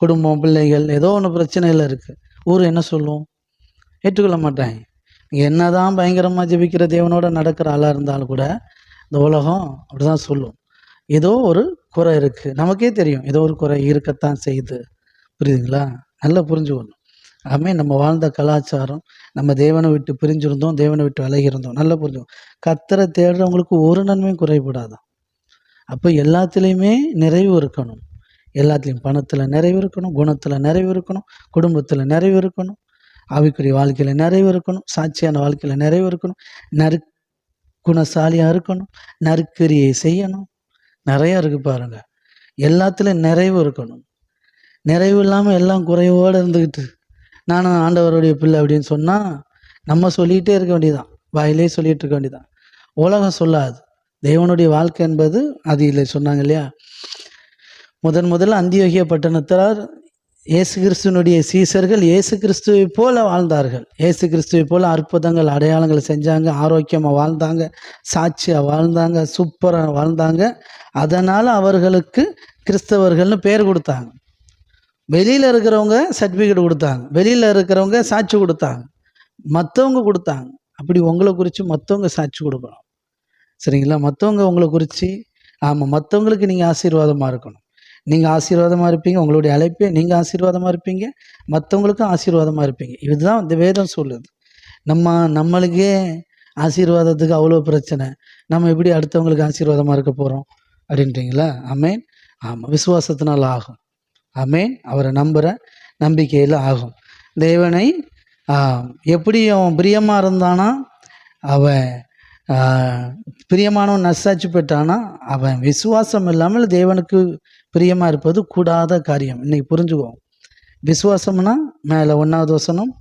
Speaker 1: குடும்பம், பிள்ளைகள் ஏதோ ஒன்று பிரச்சனையில் இருக்குது. ஊர் என்ன சொல்லும்? ஏற்றுக்கொள்ள மாட்டாங்க. நீங்கள் என்ன தான் பயங்கரமாக ஜெபிக்கிற தேவனோட நடக்கிற ஆளாக இருந்தாலும் கூட இந்த உலகம் அப்படி தான் சொல்லும். ஏதோ ஒரு குறை இருக்குது, நமக்கே தெரியும் ஏதோ ஒரு குறை இருக்கத்தான் செய்யுது. புரியுதுங்களா? நல்லா புரிஞ்சுக்கணும். ஆமே, நம்ம வாழ்ந்த கலாச்சாரம், நம்ம தேவனை விட்டு பிரிஞ்சிருந்தோம், தேவனை விட்டு விலகி இருந்தோம். நல்லா புரிஞ்சுக்கணும். கர்த்தரை தேடுறவங்களுக்கு ஒரு நன்மையும் குறைபடாதான். அப்போ எல்லாத்துலேயுமே நிறைவு இருக்கணும். எல்லாத்துலேயும் பணத்தில் நிறைவு இருக்கணும், குணத்தில் நிறைவு இருக்கணும், குடும்பத்தில் நிறைவு இருக்கணும், ஆவிக்குரிய வாழ்க்கையில் நிறைவு இருக்கணும், சாட்சியான வாழ்க்கையில் நிறைவு இருக்கணும், குணசாலியாக இருக்கணும், நற்கிரியை செய்யணும், நிறையா இருக்குது பாருங்கள். எல்லாத்துலேயும் நிறைவு இருக்கணும். நிறைவு இல்லாமல் எல்லாம் குறைவோடு இருந்துக்கிட்டு நானும் ஆண்டவருடைய பிள்ளை அப்படின்னு சொன்னால் நம்ம சொல்லிகிட்டே இருக்க வேண்டியதான், வாயிலே சொல்லிகிட்டு இருக்க வேண்டியதான். உலகம் சொல்லாது. தேவனுடைய வாழ்க்கை என்பது அது இல்லை. சொன்னாங்க இல்லையா, முதல்ல அந்தியோகிய பட்டணத்தார் இயேசு கிறிஸ்துவனுடைய சீசர்கள் இயேசு கிறிஸ்துவை போல வாழ்ந்தார்கள். இயேசு கிறிஸ்துவை போல அற்புதங்கள் அடையாளங்கள் செஞ்சாங்க, ஆரோக்கியமாக வாழ்ந்தாங்க, சாட்சியாக வாழ்ந்தாங்க, சூப்பராக வாழ்ந்தாங்க. அதனால் அவர்களுக்கு கிறிஸ்தவர்கள்னு பேர் கொடுத்தாங்க. வெளியில் இருக்கிறவங்க சர்டிஃபிகேட் கொடுத்தாங்க, வெளியில் இருக்கிறவங்க சாட்சி கொடுத்தாங்க, மற்றவங்க கொடுத்தாங்க. அப்படி உங்களை குறித்து மற்றவங்க சாட்சி கொடுக்கணும். சரிங்களா? மற்றவங்க உங்களை குறித்து, ஆமாம், மற்றவங்களுக்கு நீங்கள் ஆசீர்வாதமாக இருக்கணும். நீங்கள் ஆசீர்வாதமாக இருப்பீங்க, உங்களுடைய அழைப்பே நீங்கள் ஆசீர்வாதமாக இருப்பீங்க, மற்றவங்களுக்கும் ஆசீர்வாதமாக இருப்பீங்க. இதுதான் இந்த வேதம் சொல்லுது. நம்மளுக்கே ஆசீர்வாதத்துக்கு அவ்வளோ பிரச்சனை, நம்ம எப்படி அடுத்தவங்களுக்கு ஆசீர்வாதமாக இருக்க போகிறோம் அப்படின்றீங்களா? ஆமேன். ஆமாம், விசுவாசத்தினால் ஆகும். ஆமேன். அவரை நம்புகிற நம்பிக்கையில் ஆகும். தேவனை எப்படி அவன் பிரியமாக இருந்தானா, அவன் பிரியமானவன் நற்சாட்சி பெற்றானா, அவன் விசுவாசம் இல்லாமல் தேவனுக்கு பிரியமாக இருப்பது கூடாத காரியம். இன்னைக்கு புரிஞ்சுக்குவோம். விசுவாசம்னா மேலே 1வது வசனம்,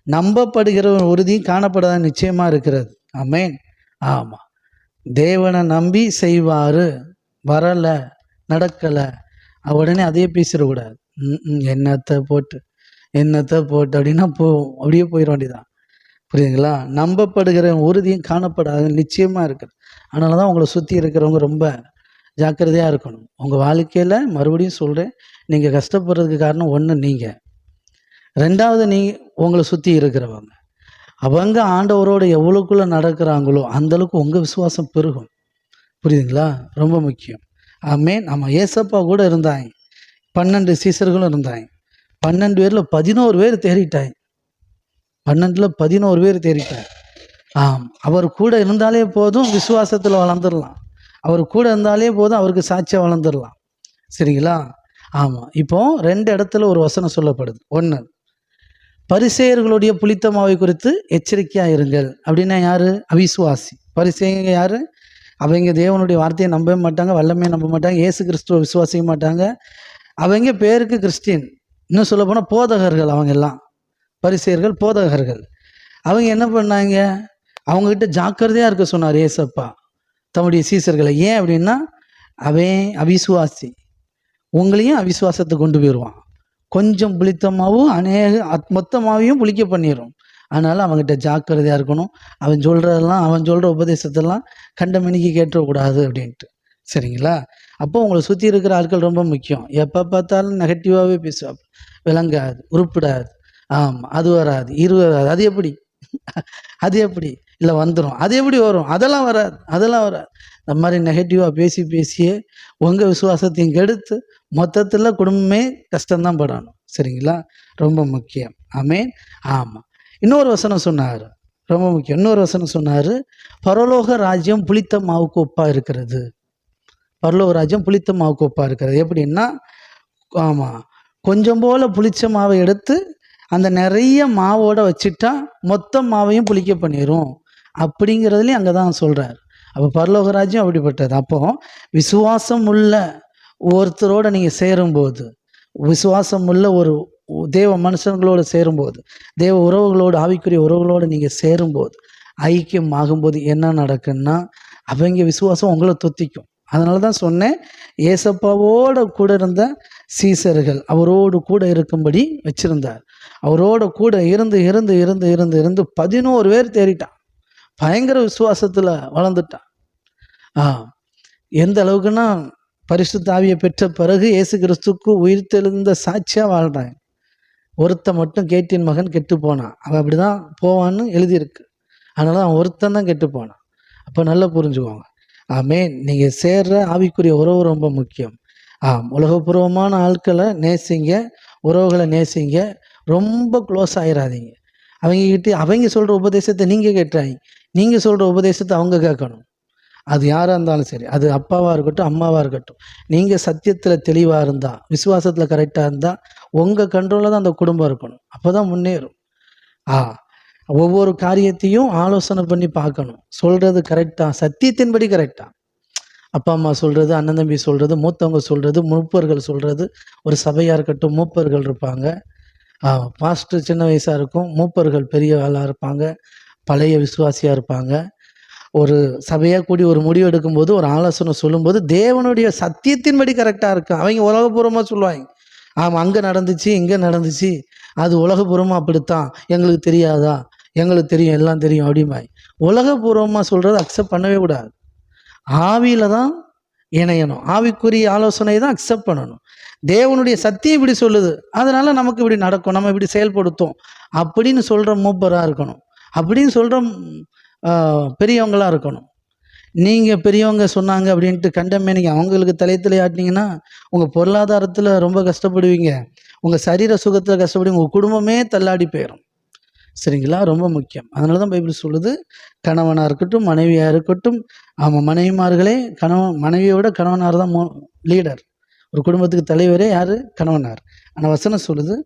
Speaker 1: நம்பப்படுகிற உறுதி காணப்படாத நிச்சயமாக இருக்கிறது. ஆமேன். ஆமாம், தேவனை நம்பி செய்வார், வரலை, நடக்கலை, உடனே அதே பேசிடக்கூடாது. என்னத்தை போட்டு அப்படின்னா அப்படியே போயிட வேண்டியதான். புரியுதுங்களா? நம்பப்படுகிற உறுதியும் காணப்படாத நிச்சயமாக இருக்குது. அதனால தான் உங்களை சுற்றி இருக்கிறவங்க ரொம்ப ஜாக்கிரதையாக இருக்கணும். உங்கள் வாழ்க்கையில் மறுபடியும் சொல்கிறேன், நீங்கள் கஷ்டப்படுறதுக்கு காரணம் ஒன்று நீங்கள், 2வது உங்களை சுற்றி இருக்கிறவங்க. அவங்க ஆண்டவரோடு எவ்வளோக்குள்ளே நடக்கிறாங்களோ அந்தளவுக்கு உங்கள் விசுவாசம் பெருகும். புரியுதுங்களா? ரொம்ப முக்கியம். ஆமேன். ஆமாம், ஏசப்பா கூட இருந்தாங்க, 12 சீசர்களும் இருந்தாங்க. 12 பேரில் 11 பேர் தேறிட்டாங்க. 12ல் 11 பேர் தேறிட்டாங்க. அவர் கூட இருந்தாலே போதும், விசுவாசத்தில் வளர்ந்துடலாம். அவர் கூட இருந்தாலே போதும், அவருக்கு சாட்சியாக வளர்ந்துடலாம். சரிங்களா? ஆமாம். இப்போ 2 இடத்துல ஒரு வசனம் சொல்லப்படுது. 1, பரிசேயர்களுடைய புளித்த மாவை குறித்து எச்சரிக்கையாக இருங்கள். அப்படின்னா யார்? அவிசுவாசி. பரிசேயங்க யார்? அவங்க தேவனுடைய வார்த்தையை நம்பவே மாட்டாங்க, வல்லமையை நம்ப மாட்டாங்க, இயேசு கிறிஸ்துவை விசுவாசிக்க மாட்டாங்க. அவங்க பேருக்கு கிறிஸ்டின், இன்னும் சொல்ல போனால் போதகர்கள். அவங்க எல்லாம் பரிசேயர்கள், போதகர்கள். அவங்க என்ன பண்ணாங்க? அவங்ககிட்ட ஜாக்கிரதையாக இருக்க சொன்னார் ஏசப்பா தம்முடைய சீசர்களை. ஏன் அப்படின்னா, அவன் அவிசுவாசி, உங்களையும் அவிசுவாசத்தை கொண்டு போயிடுவான். கொஞ்சம் புளித்தமாகவும் மொத்தமாகவும் புளிக்க பண்ணிடும். அதனால் அவங்ககிட்ட ஜாக்கிரதையாக இருக்கணும். அவன் சொல்கிற உபதேசத்தெல்லாம் கண்டமணிக்கு கேட்டக்கூடாது அப்படின்ட்டு. சரிங்களா? அப்போ உங்களை சுற்றி இருக்கிற ஆட்கள் ரொம்ப முக்கியம். எப்போ பார்த்தாலும் நெகட்டிவாகவே பேசுவாங்க, விளங்காது, உருப்பிடாது, அது வராது, வராது, அது எப்படி இல்லை வந்துடும், அது எப்படி வரும், அதெல்லாம் வராது. இந்த மாதிரி நெகட்டிவாக பேசியே உங்கள் விசுவாசத்தையும் கெடுத்து மொத்தத்தில் குடும்பமே கஷ்டம்தான் படணும். சரிங்களா? ரொம்ப முக்கியம். ஆமேன். ஆமாம். இன்னொரு வசனம் சொன்னார், ரொம்ப முக்கியம். இன்னொரு வசனம் சொன்னார், பரலோக ராஜ்யம் புளித்த மாவுக்கு ஒப்பாக இருக்கிறது. பரலோக ராஜ்யம் புளித்த மாவுக்கு ஒப்பாக இருக்கிறது. எப்படின்னா, ஆமாம், கொஞ்சம் போல் புளிச்ச மாவை எடுத்து அந்த நிறைய மாவோட வச்சுட்டா மொத்த மாவையும் புளிக்க பண்ணிடும் அப்படிங்கிறதுலையும் அங்கே தான் சொல்கிறார். அப்போ பரலோக ராஜ்யம் அப்படிப்பட்டது. அப்போ விசுவாசம் உள்ள ஒருத்தரோடு நீங்கள் சேரும்போது, விசுவாசம் உள்ள ஒரு தேவ மனுஷங்களோடு சேரும்போது, தேவ உறவுகளோடு, ஆவிக்குரிய உறவுகளோடு நீங்கள் சேரும்போது, ஐக்கியம் ஆகும்போது என்ன நடக்குன்னா, அவங்க விசுவாசம் உங்களை தொத்திக்கும். அதனால தான் சொன்னேன், ஏசப்பாவோட கூட இருந்த சீசர்கள் அவரோடு கூட இருக்கும்படி வச்சிருந்தார். அவரோட கூட இருந்து 11 பேர் தேறிட்டான். பயங்கர விசுவாசத்தில் வளர்ந்துட்டான். எந்த அளவுக்குன்னா, பரிசுத்த ஆவியை பெற்ற பிறகு இயேசு கிறிஸ்துக்கு உயிர்த்தெழுந்த சாட்சியாக வாழ்கிறாங்க. ஒருத்தன் மட்டும் கேட்டின் மகன் கெட்டு போனான். அவன் அப்படி தான் போவான்னு எழுதியிருக்கு. அதனால அவன் ஒருத்தன் தான் கெட்டு போனான். அப்போ நல்லா புரிஞ்சுக்கோங்க. ஆமேன். நீங்கள் சேர்ற ஆவிக்குரிய உறவு ரொம்ப முக்கியம். உலகப்பூர்வமான ஆட்களை நேசிங்க, உறவுகளை நேசிங்க, ரொம்ப க்ளோஸ் ஆகிடாதீங்க. அவங்க சொல்கிற உபதேசத்தை நீங்கள் கேட்டுறாங்க, நீங்கள் சொல்கிற உபதேசத்தை அவங்க கேட்கணும். அது யாராக இருந்தாலும் சரி, அது அப்பாவாக இருக்கட்டும், அம்மாவாக இருக்கட்டும், நீங்கள் சத்தியத்தில் தெளிவாக இருந்தால், விசுவாசத்தில் கரெக்டாக இருந்தால், உங்கள் கண்ட்ரோலில் தான் அந்த குடும்பம் இருக்கணும். அப்போ தான் முன்னேறும். ஒவ்வொரு காரியத்தையும் ஆலோசனை பண்ணி பார்க்கணும். சொல்கிறது கரெக்டாக, சத்தியத்தின்படி கரெக்டாக, அப்பா அம்மா சொல்கிறது, அண்ணன் தம்பி சொல்கிறது, மூத்தவங்க சொல்கிறது, மூப்பர்கள் சொல்கிறது. ஒரு சபையாக இருக்கட்டும், மூப்பர்கள் இருப்பாங்க. பாஸ்டர் சின்ன வயசாக இருக்கும், மூப்பர்கள் பெரிய ஆளாக இருப்பாங்க, பழைய விசுவாசியாக இருப்பாங்க. ஒரு சபையாக கூடி ஒரு முடிவு எடுக்கும்போது, ஒரு ஆலோசனை சொல்லும்போது தேவனுடைய சத்தியத்தின்படி கரெக்டாக இருக்கும். அவங்க உலகபூர்வமாக சொல்லுவாங்க, ஆமாம், அங்கே நடந்துச்சு, இங்கே நடந்துச்சு, அது உலகபூர்வமாக அப்படித்தான், எங்களுக்கு தெரியாதா, எங்களுக்கு தெரியும், எல்லாம் தெரியும் அப்படிமாய் உலகபூர்வமாக சொல்கிறத அக்செப்ட் பண்ணவே கூடாது. ஆவியில் தான் இணையணும். ஆவிக்குரிய ஆலோசனை தான் அக்செப்ட் பண்ணணும். தேவனுடைய சத்தியம் இப்படி சொல்லுது, அதனால நமக்கு இப்படி நடக்கும், நம்ம இப்படி செயல்படுத்தும் அப்படின்னு சொல்கிற மூப்பராக இருக்கணும். அப்படின்னு சொல்கிற பெரியவங்களாக இருக்கணும். நீங்கள் பெரியவங்க சொன்னாங்க அப்படின்ட்டு கண்டமே நீங்கள் அவங்களுக்கு தலையத்தில் ஆட்டினீங்கன்னா உங்கள் பொருளாதாரத்தில் ரொம்ப கஷ்டப்படுவீங்க, உங்கள் சரீர சுகத்தில் கஷ்டப்படுவீங்க, உங்கள் குடும்பமே தள்ளாடி போயிடும். சரிங்களா? ரொம்ப முக்கியம். அதனால தான் பைபிள் சொல்லுது, கணவனாக இருக்கட்டும், மனைவியாக இருக்கட்டும், ஆமாம், மனைவிமார்களே மனைவியை விட கணவனார் தான் லீடர். ஒரு குடும்பத்துக்கு தலைவரே யார்? கணவனார். ஆனால் வசனம் சொல்லுது,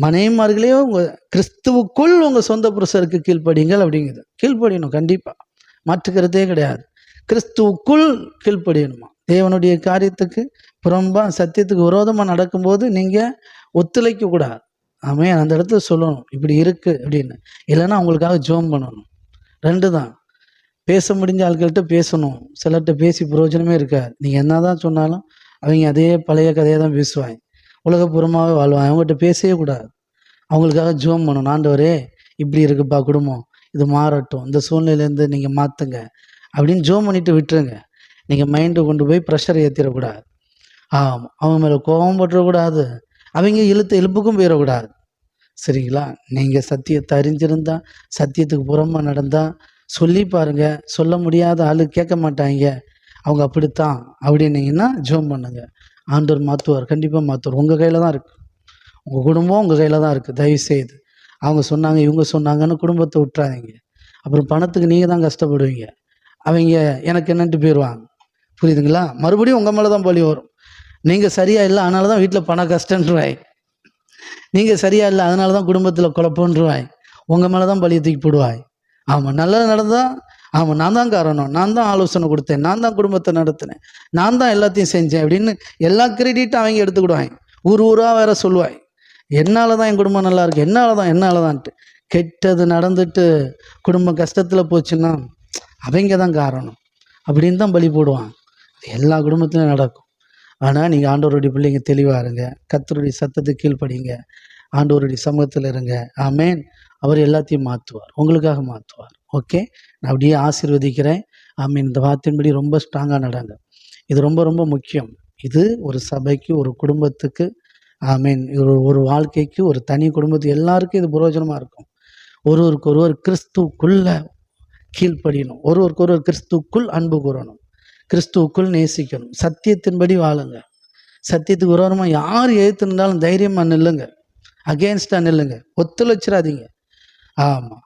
Speaker 1: மனைவிமார்களே உங்கள் கிறிஸ்துவுக்குள் உங்கள் சொந்த புருஷருக்கு கீழ்ப்படிங்கள் அப்படிங்குது. கீழ்ப்படியணும், கண்டிப்பாக மாற்றுக்கிறதே கிடையாது. கிறிஸ்துவுக்குள் கீழ்ப்படியணுமா. தேவனுடைய காரியத்துக்கு புறம்பாக சத்தியத்துக்கு விரோதமாக நடக்கும்போது நீங்கள் ஒத்துழைக்க கூடாது. ஆமாம், அந்த இடத்துல சொல்லணும் இப்படி இருக்குது அப்படின்னு. இல்லைன்னா அவங்களுக்காக ஜோம் பண்ணணும். 2 தான். பேச முடிஞ்ச ஆட்கள்கிட்ட பேசணும், சிலர்கிட்ட பேசி பிரயோஜனமே இருக்காது. நீங்கள் என்ன தான் சொன்னாலும் அவங்க அதே பழைய கதையை தான் பேசுவாங்க, உலகபூர்வமாகவே வாழ்வாங்க. அவங்ககிட்ட பேசவே கூடாது. அவங்களுக்காக ஜோம் பண்ணணும். ஆண்டவரே இப்படி இருக்குப்பா குடும்பம், இது மாறட்டும், இந்த சூழ்நிலையிலேருந்து நீங்கள் மாற்றுங்க அப்படின்னு ஜோம் பண்ணிட்டு விட்டுருங்க. நீங்கள் மைண்டை கொண்டு போய் ப்ரெஷர் ஏற்றிடக்கூடாது. ஆமாம், அவங்க மேலே கோபம் பட்டுறக்கூடாது, அவங்க இழுப்புக்கும் போயிடக்கூடாது. சரிங்களா? நீங்கள் சத்தியத்தை அறிஞ்சிருந்தா, சத்தியத்துக்கு புறமாக நடந்தால் சொல்லி பாருங்கள். சொல்ல முடியாத ஆளு கேட்க மாட்டாங்க, அவங்க அப்படித்தான் அப்படின்னீங்கன்னா ஜோம் பண்ணுங்க. ஆண்டவர் மாற்றுவார், கண்டிப்பாக மாற்றுவார். உங்கள் கையில் தான் இருக்குது, உங்கள் குடும்பம் உங்கள் கையில் தான் இருக்குது. தயவுசெய்து அவங்க சொன்னாங்க இவங்க சொன்னாங்கன்னு குடும்பத்தை விட்டுறாதீங்க. அப்புறம் பணத்துக்கு நீங்கள் தான் கஷ்டப்படுவீங்க, அவங்க எனக்கு என்னன்ட்டு போயிடுவாங்க. புரியுதுங்களா? மறுபடியும் உங்கள் மேலே தான் பழி வரும். நீங்கள் சரியாக இல்லை, அதனால தான் வீட்டில் பண கஷ்டன்றுவாய். நீங்கள் சரியாக இல்லை, அதனால தான் குடும்பத்தில் குழப்பன்றுவாய். உங்கள் மேலே தான் பழியை தூக்கி போடுவாய். ஆமாம், நல்லது நடந்தால் ஆமாம் நான் தான் காரணம், நான் தான் ஆலோசனை கொடுத்தேன், நான் தான் குடும்பத்தை நடத்தினேன், நான் தான் எல்லாத்தையும் செஞ்சேன் அப்படின்னு எல்லா கிரெடிட்டும் அவங்க எடுத்துக்கிடுவாங்க. ஊராக வேற சொல்லுவாய், என்னால் தான் என் குடும்பம் நல்லா இருக்கு, என்னால் தான்ட்டு. கெட்டது நடந்துட்டு குடும்பம் கஷ்டத்தில் போச்சுன்னா அவங்க தான் காரணம் அப்படின்னு தான் பலி போடுவான். எல்லா குடும்பத்திலும் நடக்கும். ஆனால் நீங்கள் ஆண்டவருடைய பிள்ளைங்க தெளிவாக இருங்க, கர்த்தருடைய சத்தத்துக்கு கீழ்ப்படிங்க, ஆண்டவருடைய சமூகத்தில் இருங்க. ஆமேன். அவர் எல்லாத்தையும் மாற்றுவார், உங்களுக்காக மாற்றுவார். ஓகே, நான் அப்படியே ஆசீர்வதிக்கிறேன். ஆமீன். இந்த வார்த்தையின்படி ரொம்ப ஸ்ட்ராங்காக நடங்க. இது ரொம்ப ரொம்ப முக்கியம். இது ஒரு சபைக்கு, ஒரு குடும்பத்துக்கு, ஆமீன், ஒரு வாழ்க்கைக்கு, ஒரு தனி குடும்பத்துக்கு, எல்லாருக்கும் இது பிரயோஜனமாக இருக்கும். ஒருவருக்கு ஒருவர் கிறிஸ்துக்குள்ள கீழ்ப்படியணும், ஒருவருக்கு ஒருவர் கிறிஸ்துக்குள் அன்பு கூறணும், கிறிஸ்துவுக்குள் நேசிக்கணும், சத்தியத்தின்படி வாழுங்க. சத்தியத்துக்கு விரோதமாக யார் எதிர்த்து நின்றாலும் தைரியமாக நில்லுங்க, அகேன்ஸ்டாக நில்லுங்க, ஒத்துழைச்சிடாதீங்க. ஆமாம்,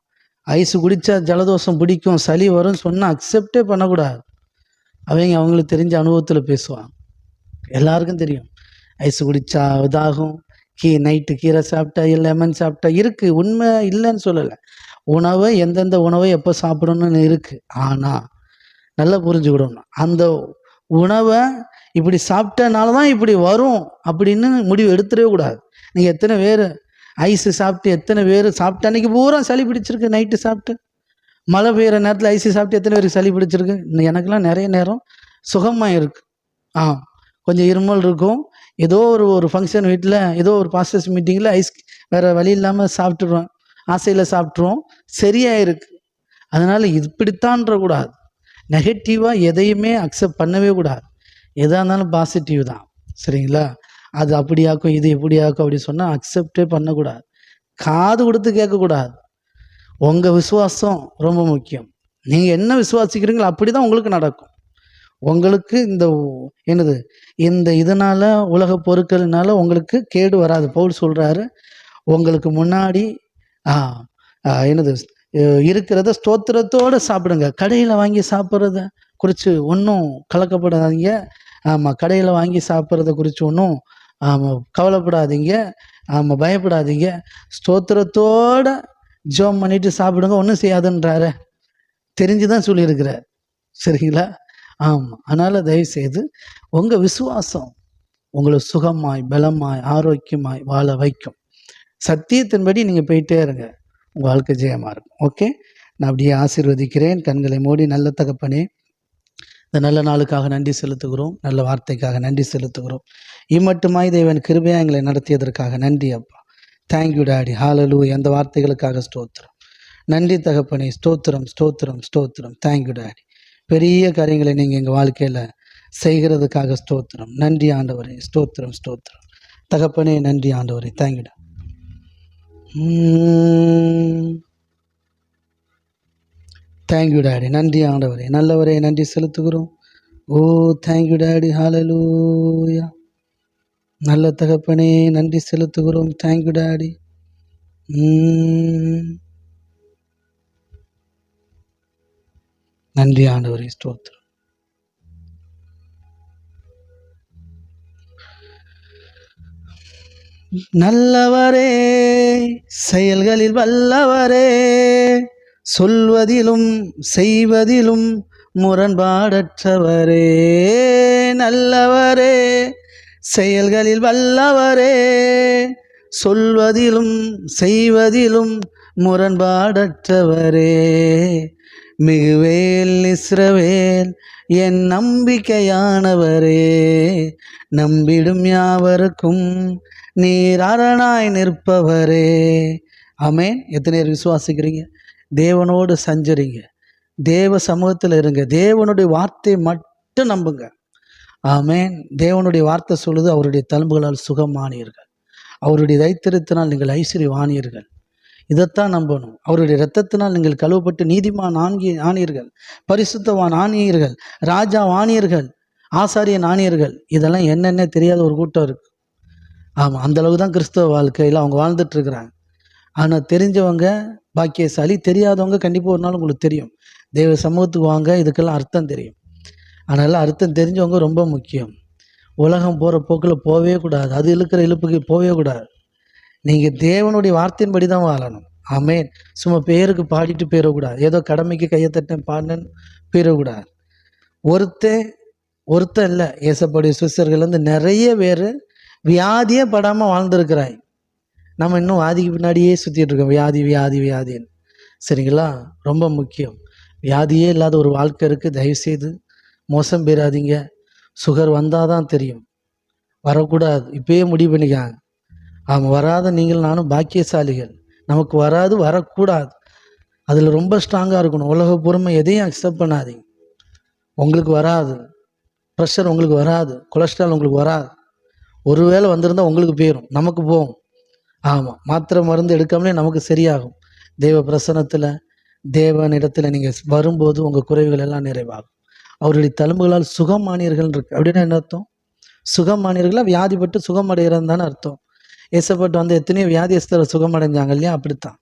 Speaker 1: ஐஸு குடித்தா ஜலதோஷம் பிடிக்கும், சளி வரும்னு சொன்னால் அக்செப்டே பண்ணக்கூடாது. அவங்களுக்கு தெரிஞ்ச அனுபவத்தில் பேசுவாங்க, எல்லாருக்கும் தெரியும். ஐஸு குடித்தா இதாகும், நைட்டு கீரை சாப்பிட்டா, லெமன் சாப்பிட்டா இருக்குது, உண்மை இல்லைன்னு சொல்லலை. உணவை எந்தெந்த உணவை எப்போ சாப்பிடணும்னு இருக்குது. ஆனால் நல்லா புரிஞ்சுக்கிடணும், அந்த உணவை இப்படி சாப்பிட்டனால தான் இப்படி வரும் அப்படின்னு முடிவு எடுத்துடவே கூடாது. நீங்கள் எத்தனை பேர் ஐஸு சாப்பிட்டு, எத்தனை பேர் சாப்பிட்டு அன்றைக்கி பூரா சளி பிடிச்சிருக்கு, நைட்டு சாப்பிட்டு மழை பெய்கிற நேரத்தில் ஐஸு சாப்பிட்டு எத்தனை பேருக்கு சளி பிடிச்சிருக்கு. எனக்கெல்லாம் நிறைய நேரம் சுகமாக இருக்குது. கொஞ்சம் இருமல் இருக்கும், ஏதோ ஒரு ஃபங்க்ஷன் வீட்டில், ஏதோ ஒரு பாஸ்டர்ஸ் மீட்டிங்கில் ஐஸ் வேறு வழி இல்லாமல் சாப்பிட்டுருவோம், ஆசையில் சாப்பிட்ருவோம், சரியாக இருக்குது. அதனால் இப்படித்தான்ற கூடாது, நெகட்டிவாக எதையுமே அக்செப்ட் பண்ணவே கூடாது. எதாக இருந்தாலும் பாசிட்டிவ் தான். சரிங்களா? அது அப்படியாக்கும், இது எப்படியாக்கும் அப்படி சொன்னால் அக்செப்டே பண்ணக்கூடாது, காது கொடுத்து கேட்கக்கூடாது. உங்கள் விசுவாசம் ரொம்ப முக்கியம். நீங்கள் என்ன விசுவாசிக்கிறீங்களோ அப்படி தான் உங்களுக்கு நடக்கும். உங்களுக்கு இந்த இதனால், உலக பொருட்கள்னால உங்களுக்கு கேடு வராது. பவுல் சொல்கிறாரு, உங்களுக்கு முன்னாடி இருக்கிறத ஸ்தோத்திரத்தோடு சாப்பிடுங்க. கடையில் வாங்கி சாப்பிட்றத குறித்து ஒன்றும் கலக்கப்படாதீங்க. ஆமாம், கடையில் வாங்கி சாப்பிட்றத குறித்து ஒன்றும் கவலைப்படாதீங்க, பயப்படாதீங்க. ஸ்தோத்திரத்தோடு ஜெபம் பண்ணிட்டு சாப்பிடுங்க, ஒன்றும் செய்யாதுன்றாரு, தெரிஞ்சு தான் சொல்லியிருக்கிறார். சரிங்களா? ஆமாம். அதனால் தயவுசெய்து உங்கள் விசுவாசம் உங்களை சுகமாய், பலமாய், ஆரோக்கியமாய் வாழ வைக்கும். சத்தியத்தின்படி நீங்கள் போயிட்டே இருங்க, உங்கள் வாழ்க்கை ஜெயமாக இருக்கும். ஓகே, நான் அப்படியே ஆசீர்வதிக்கிறேன். கண்களை மூடி. நல்ல தகப்பனே, இந்த நல்ல நாளுக்காக நன்றி செலுத்துகிறோம், நல்ல வார்த்தைக்காக நன்றி செலுத்துகிறோம். இம்மட்டுமாய் தேவன் கிருபையாக எங்களை நடத்தியதற்காக நன்றி அப்பா. Thank you daddy. ஹalleluya. அந்த வார்த்தைகளுக்காக ஸ்தோத்திரம். நன்றி தகப்பனே. ஸ்தோத்திரம் ஸ்தோத்திரம் ஸ்தோத்திரம். Thank you daddy. பெரிய காரியங்களை நீங்கள் எங்கள் வாழ்க்கையில் செய்கிறதுக்காக ஸ்தோத்திரம். நன்றி ஆண்டவரே. ஸ்தோத்திரம் ஸ்தோத்திரம் தகப்பனே. நன்றி ஆண்டவரே. தேங்க்யூ டா. Thank you daddy. நன்றி ஆண்டவரே. நல்லவரே நன்றி செலுத்துகிறோம். ஓ தேங்க்யூ டாடி. ஹalleluya. நல்ல தகப்பனே நன்றி செலுத்துகிறோம். Thank you daddy. நன்றி ஆண்டவரே. ஸ்தோத்திரம். நல்லவரே, செயல்களில் வல்லவரே, சொல்வதிலும் செய்வதிலும் முரண்பாடற்றவரே. நல்லவரே, செயல்களில் வல்லவரே, சொல்வதிலும் செய்வதிலும் முரண்பாடற்றவரே. மிகுவேல் இஸ்ரவேல் என் நம்பிக்கையானவரே, நம்பிடும் யாவருக்கும் நீர் அரணாய் நிற்பவரே. ஆமென். எத்தனை பேர் விசுவாசிக்கிறீங்க? தேவனோடு சஞ்சரிங்க, தேவ சமூகத்தில் இருங்க, தேவனுடைய வார்த்தையை மட்டும் நம்புங்க. ஆமென். தேவனுடைய வார்த்தை சொல்லுது, அவருடைய தழும்புகளால் சுகமானீர்கள், அவருடைய தைத்திரத்தினால் நீங்கள் ஐஸ்வர்யவானீர்கள். இதைத்தான் நம்பணும். அவருடைய இரத்தத்தினால் நீங்கள் கழுவப்பட்டு நீதிமான் ஆனீர்கள், பரிசுத்தவான் ஆனீர்கள், ராஜா ஆனீர்கள், ஆசாரியன் ஆனீர்கள். இதெல்லாம் என்னென்ன தெரியாத ஒரு கூட்டம் இருக்கு. ஆமாம், அந்தளவுக்கு தான் கிறிஸ்தவ வாழ்க்கையில் அவங்க வாழ்ந்துட்டுருக்குறாங்க. ஆனால் தெரிஞ்சவங்க பாக்கியசாலி, தெரியாதவங்க கண்டிப்பாக ஒரு நாள் உங்களுக்கு தெரியும். தேவ சமூகத்துக்கு வாங்க, இதுக்கெல்லாம் அர்த்தம் தெரியும். அதனால் அர்த்தம் தெரிஞ்சவங்க ரொம்ப முக்கியம். உலகம் போகிற போக்கில் போகவே கூடாது, அது இழுக்கிற இழுப்புக்கு போகவே கூடாது. நீங்கள் தேவனுடைய வார்த்தையின்படி தான் வாழணும். ஆமென். சும்மா பேருக்கு பாடிட்டு போயிடக்கூடாது, ஏதோ கடமைக்கு கையை தட்டேன் பாடினேன்னு போயிடக்கூடாது. ஒருத்தன் இல்லை, ஏசப்படைய சிஸ்டர்கள் வந்து நிறைய பேர் வியாதியே படாமல் வாழ்ந்துருக்கிறாய். நம்ம இன்னும் வியாதிக்கு பின்னாடியே சுற்றிட்டு இருக்கோம், வியாதி வியாதி வியாதின்னு. சரிங்களா? ரொம்ப முக்கியம். வியாதியே இல்லாத ஒரு வாழ்க்கை இருக்குது. தயவுசெய்து மோசம் பெறாதீங்க. சுகர் வந்தால் தான் தெரியும், வரக்கூடாது. இப்பயே முடிவு பண்ணிக்காங்க. ஆமாம், வராத நீங்கள் நானும் பாக்கியசாலிகள். நமக்கு வராது, வரக்கூடாது. அதில் ரொம்ப ஸ்ட்ராங்காக இருக்கணும். உலக பொறுமை எதையும் அக்செப்ட் பண்ணாதீங்க. உங்களுக்கு வராது. ப்ரெஷர் உங்களுக்கு வராது, கொலஸ்ட்ரால் உங்களுக்கு வராது. ஒருவேளை வந்திருந்தால் உங்களுக்கு போயிடும், நமக்கு போகும். ஆமாம், மாத்திரை மருந்து எடுக்காமலே நமக்கு சரியாகும். தேவ பிரசன்னத்தில், தேவனிடத்தில் நீங்கள் வரும்போது உங்கள் குறைவுகள் எல்லாம் நிறைவாகும். அவருடைய தழும்புகளால் சுகமானீர்கள் இருக்கு. அப்படின்னா என்ன அர்த்தம்? சுகமானீர்களாக வியாதிப்பட்டு சுகமடைகிறது தானே அர்த்தம். ஏசப்பட்டு வந்து எத்தனையோ வியாதியஸ்தரை சுகமடைஞ்சாங்க இல்லையா? அப்படித்தான்.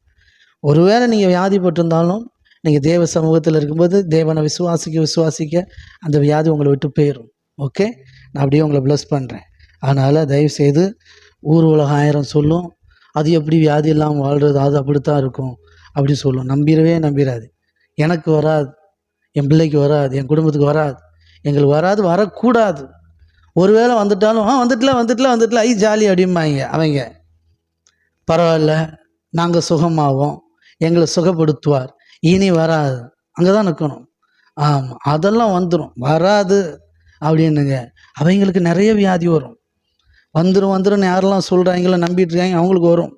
Speaker 1: ஒருவேளை நீங்கள் வியாதிப்பட்டிருந்தாலும் நீங்கள் தேவ சமூகத்தில் இருக்கும்போது தேவனை விசுவாசிக்க அந்த வியாதி உங்களை விட்டு போயிடும். ஓகே, நான் அப்படியே உங்களை ப்ளஸ் பண்ணுறேன். அதனால் தயவுசெய்து ஊர் உலகம் 1000 சொல்லும், அது எப்படி வியாதி இல்லாமல் வாழ்கிறது, அது அப்படித்தான் இருக்கும் அப்படி சொல்லும். நம்பிடாது. எனக்கு வராது, என் பிள்ளைக்கு வராது, என் குடும்பத்துக்கு வராது, எங்களுக்கு வராது, வரக்கூடாது. ஒருவேளை வந்துட்டாலும் வந்துட்டல ஐ ஜாலி அப்படிம்பாங்க அவங்க. பரவாயில்ல, நாங்கள் சுகமாவோம், எங்களை சுகப்படுத்துவார், இனி வராது. அங்கே தான் நிற்கணும். ஆமாம், அதெல்லாம் வந்துடும். வராது அப்படின்னுங்க, அவங்களுக்கு நிறைய வியாதி வரும். வந்துடும் யாரெல்லாம் சொல்கிறாங்களோ நம்பிட்டு இருக்காங்க, அவங்களுக்கு வரும்.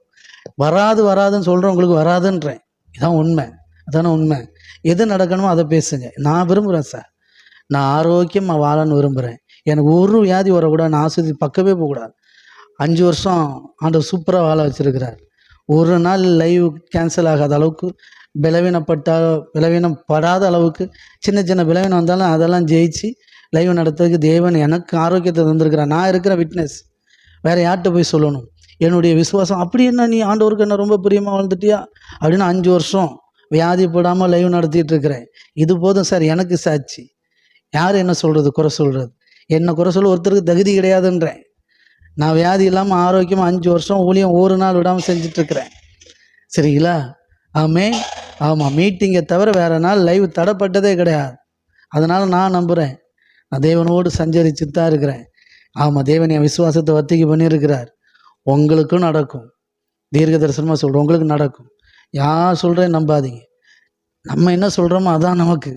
Speaker 1: வராதுன்னு சொல்கிறவங்களுக்கு வராதுன்றேன். இதான் உண்மை, அதானே உண்மை. எது நடக்கணுமோ அதை பேசுங்க. நான் விரும்புகிறேன் சார், நான் ஆரோக்கியமாக வாழன்னு விரும்புகிறேன். எனக்கு ஒரு வியாதி வரக்கூடாது, நான் ஆஸ்பத்திரி பக்கமே போகக்கூடாது. 5 வருஷம் ஆண்டவர் சூப்பராக வாழ வச்சுருக்கிறார். ஒரு நாள் லைவ் கேன்சல் ஆகாத அளவுக்கு, படாத அளவுக்கு, சின்ன சின்ன பலவீனம் வந்தாலும் அதெல்லாம் ஜெயிச்சு லைவ் நடத்துறதுக்கு தேவன் எனக்கு ஆரோக்கியத்தை தந்திருக்கிறார். நான் இருக்கிற விட்னஸ். வேறு யார்கிட்ட போய் சொல்லணும்? என்னுடைய விசுவாசம். அப்படி என்ன நீ ஆண்டவருக்கு என்ன ரொம்ப பிரியமாக வாழ்ந்துட்டியா அப்படின்னு 5 வருஷம் வியாதிப்படாமல் லைவ் நடத்திட்டு இருக்கிறேன். இது போதும் சார் எனக்கு சாட்சி. யார் என்ன சொல்கிறது, குறை சொல்கிறது? என்ன குறை சொல்ல ஒருத்தருக்கு தகுதி கிடையாதுன்றேன். நான் வியாதி இல்லாமல் ஆரோக்கியமாக 5 வருஷம் ஊழியம் ஒரு நாள் விடாமல் செஞ்சிட்ருக்கிறேன். சரிங்களா? ஆமாம், மீட்டிங்கை தவிர வேறு நாள் லைவ் தடைப்பட்டதே கிடையாது. அதனால் நான் நம்புகிறேன், நான் தேவனோடு சஞ்சரிச்சுட்டு தான் இருக்கிறேன். ஆமாம், தேவன் என் விசுவாசத்தை வர்த்திக்கு பண்ணியிருக்கிறார். உங்களுக்கும் நடக்கும். தீர்க்க தரிசனமாக சொல்கிறோம், உங்களுக்கு நடக்கும். யார் சொல்கிறேன் நம்பாதீங்க. நம்ம என்ன சொல்கிறோமோ அதான் நமக்கு.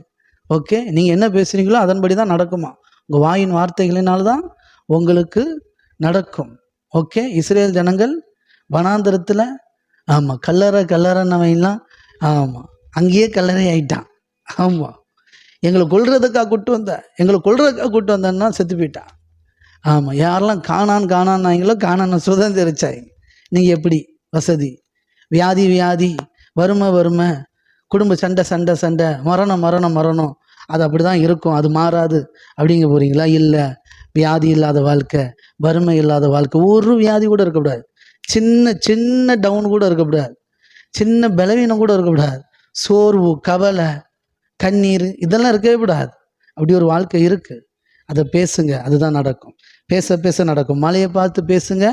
Speaker 1: ஓகே, நீங்கள் என்ன பேசுகிறீங்களோ அதன்படி தான் நடக்குமா. உங்கள் வாயின் வார்த்தைகளினால்தான் உங்களுக்கு நடக்கும். ஓகே, இஸ்ரேல் ஜனங்கள் வனாந்தரத்தில் ஆமாம் கல்லறைன்னவெல்லாம் ஆமாம் அங்கேயே கல்லறை ஆயிட்டான். ஆமாம், எங்களை கொல்றதுக்காக கூட்டு வந்தேன்னா செத்து போயிட்டான். ஆமாம், யாரெல்லாம் காணான்னாங்களோ காணான்னு சுதந்திரிச்சாய். நீங்கள் எப்படி வசதி, வியாதி, வறுமை, குடும்ப சண்டை, மரணம், அது அப்படி தான் இருக்கும், அது மாறாது அப்படிங்க போகிறீங்களா? இல்லை, வியாதி இல்லாத வாழ்க்கை, வறுமை இல்லாத வாழ்க்கை, ஒரு வியாதி கூட இருக்கக்கூடாது, சின்ன டவுன் கூட இருக்கக்கூடாது, சின்ன பலவீனம் கூட இருக்கக்கூடாது, சோர்வு, கவலை, கண்ணீர் இதெல்லாம் இருக்கவே கூடாது. அப்படி ஒரு வாழ்க்கை இருக்குது. அதை பேசுங்க, அதுதான் நடக்கும். பேச நடக்கும். மலையை பார்த்து பேசுங்க,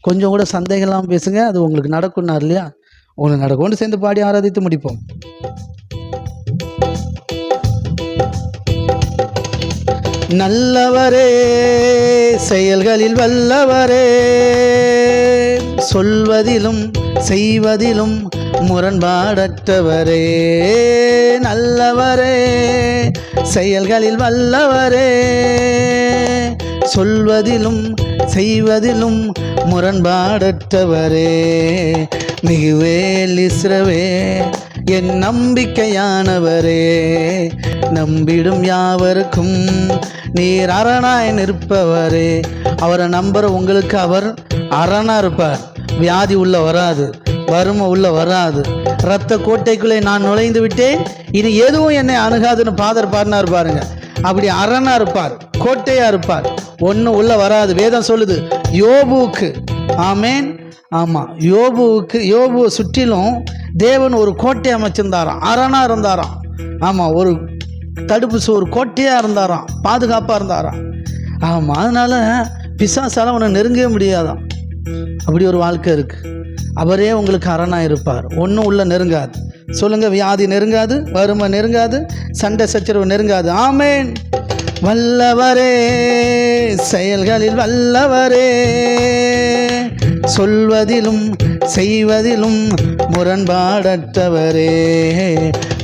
Speaker 1: கொஞ்சம் கூட சந்தேகம் இல்லாமல் பேசுங்க, அது உங்களுக்கு நடக்கும்னார் இல்லையா? உங்களுக்கு நடக்கும். சேர்ந்து பாடி ஆராதித்து முடிப்போம். நல்லவரே, செயல்களில் வல்லவரே, சொல்வதிலும் செய்வதிலும் முரண்பாடற்றவரே. நல்லவரே, செயல்களில் வல்லவரே, சொல்வதிலும் செய்வதிலும் முரண்பாடற்றவரே. மிகுவேல் இஸ்ரவேல் என் நம்பிக்கையானவரே, நம்பிடும் யாவருக்கும் நீர் அரணாய் நிற்பவரே. அவரை நம்புற உங்களுக்கு அவர் அரணா இருப்பார். வியாதி உள்ள வராது, வறுமை உள்ள வராது. இரத்த கோட்டைக்குள்ளே நான் நுழைந்து விட்டேன், இனி எதுவும் என்னை அணுகாதுன்னு ஃபாதர் பாடினார் பாருங்க. அப்படி அரணா இருப்பார், கோட்டையா இருப்பார், ஒன்றும் உள்ள வராது. வேதம் சொல்லுது யோபுவுக்கு. ஆமேன். ஆமாம், யோபுவை சுற்றிலும் தேவன் ஒரு கோட்டை அமைச்சிருந்தாராம், அரணா இருந்தாராம். ஆமாம், ஒரு தடுப்பு ஒரு கோட்டையாக இருந்தாராம், பாதுகாப்பாக இருந்தாராம். ஆமாம், அதனால் பிசாசால அவனை நெருங்கவே முடியாதான். அப்படி ஒரு வாழ்க்கை இருக்குது. அவரே உங்களுக்கு அரணாக இருப்பார், ஒன்றும் உள்ள நெருங்காது. சொல்லுங்கள், வியாதி நெருங்காது, வறுமை நெருங்காது, சண்டை சச்சரவு நெருங்காது. ஆமேன். வல்லவரே, செயல்களில் வல்லவரே, சொல்வதிலும் செய்வதிலும் முரண்பாடற்றவரே.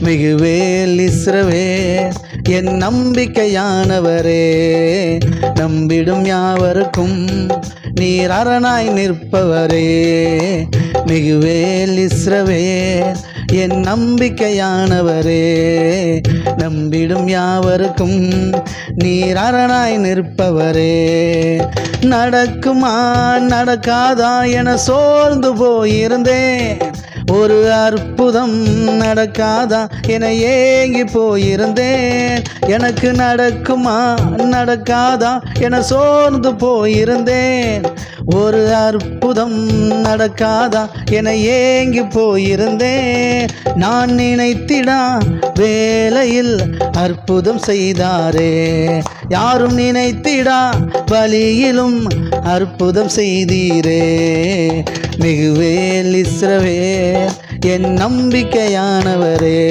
Speaker 1: மிகுவேல் இஸ்ரவேல் என் நம்பிக்கையானவரே, நம்பிடும் யாவருக்கும் நீர் அரணாய் நிற்பவரே. மிகுவேல் இஸ்ரவேல் என் நம்பிக்கையானவரே, நம்பிடும் யாவருக்கும் நீர் அரணாய் நிற்பவரே. நடக்குமா நடக்காதா என சோர்ந்து போயிருந்தேன், ஒரு அற்புதம் நடக்காதா என ஏங்கி போயிருந்தேன். எனக்கு நடக்குமா நடக்காதா என சோர்ந்து போயிருந்தேன், ஒரு அற்புதம் நடக்காதா என ஏங்கி போயிருந்தேன். நான் நினைத்திடா வேளையில் அற்புதம் செய்தாரே, யாரும் நினைத்திடா வழியிலும் அற்புதம் செய்தீரே. மிகுவேல் இஸ்ரவேல் என் நம்பிக்கையானவரே,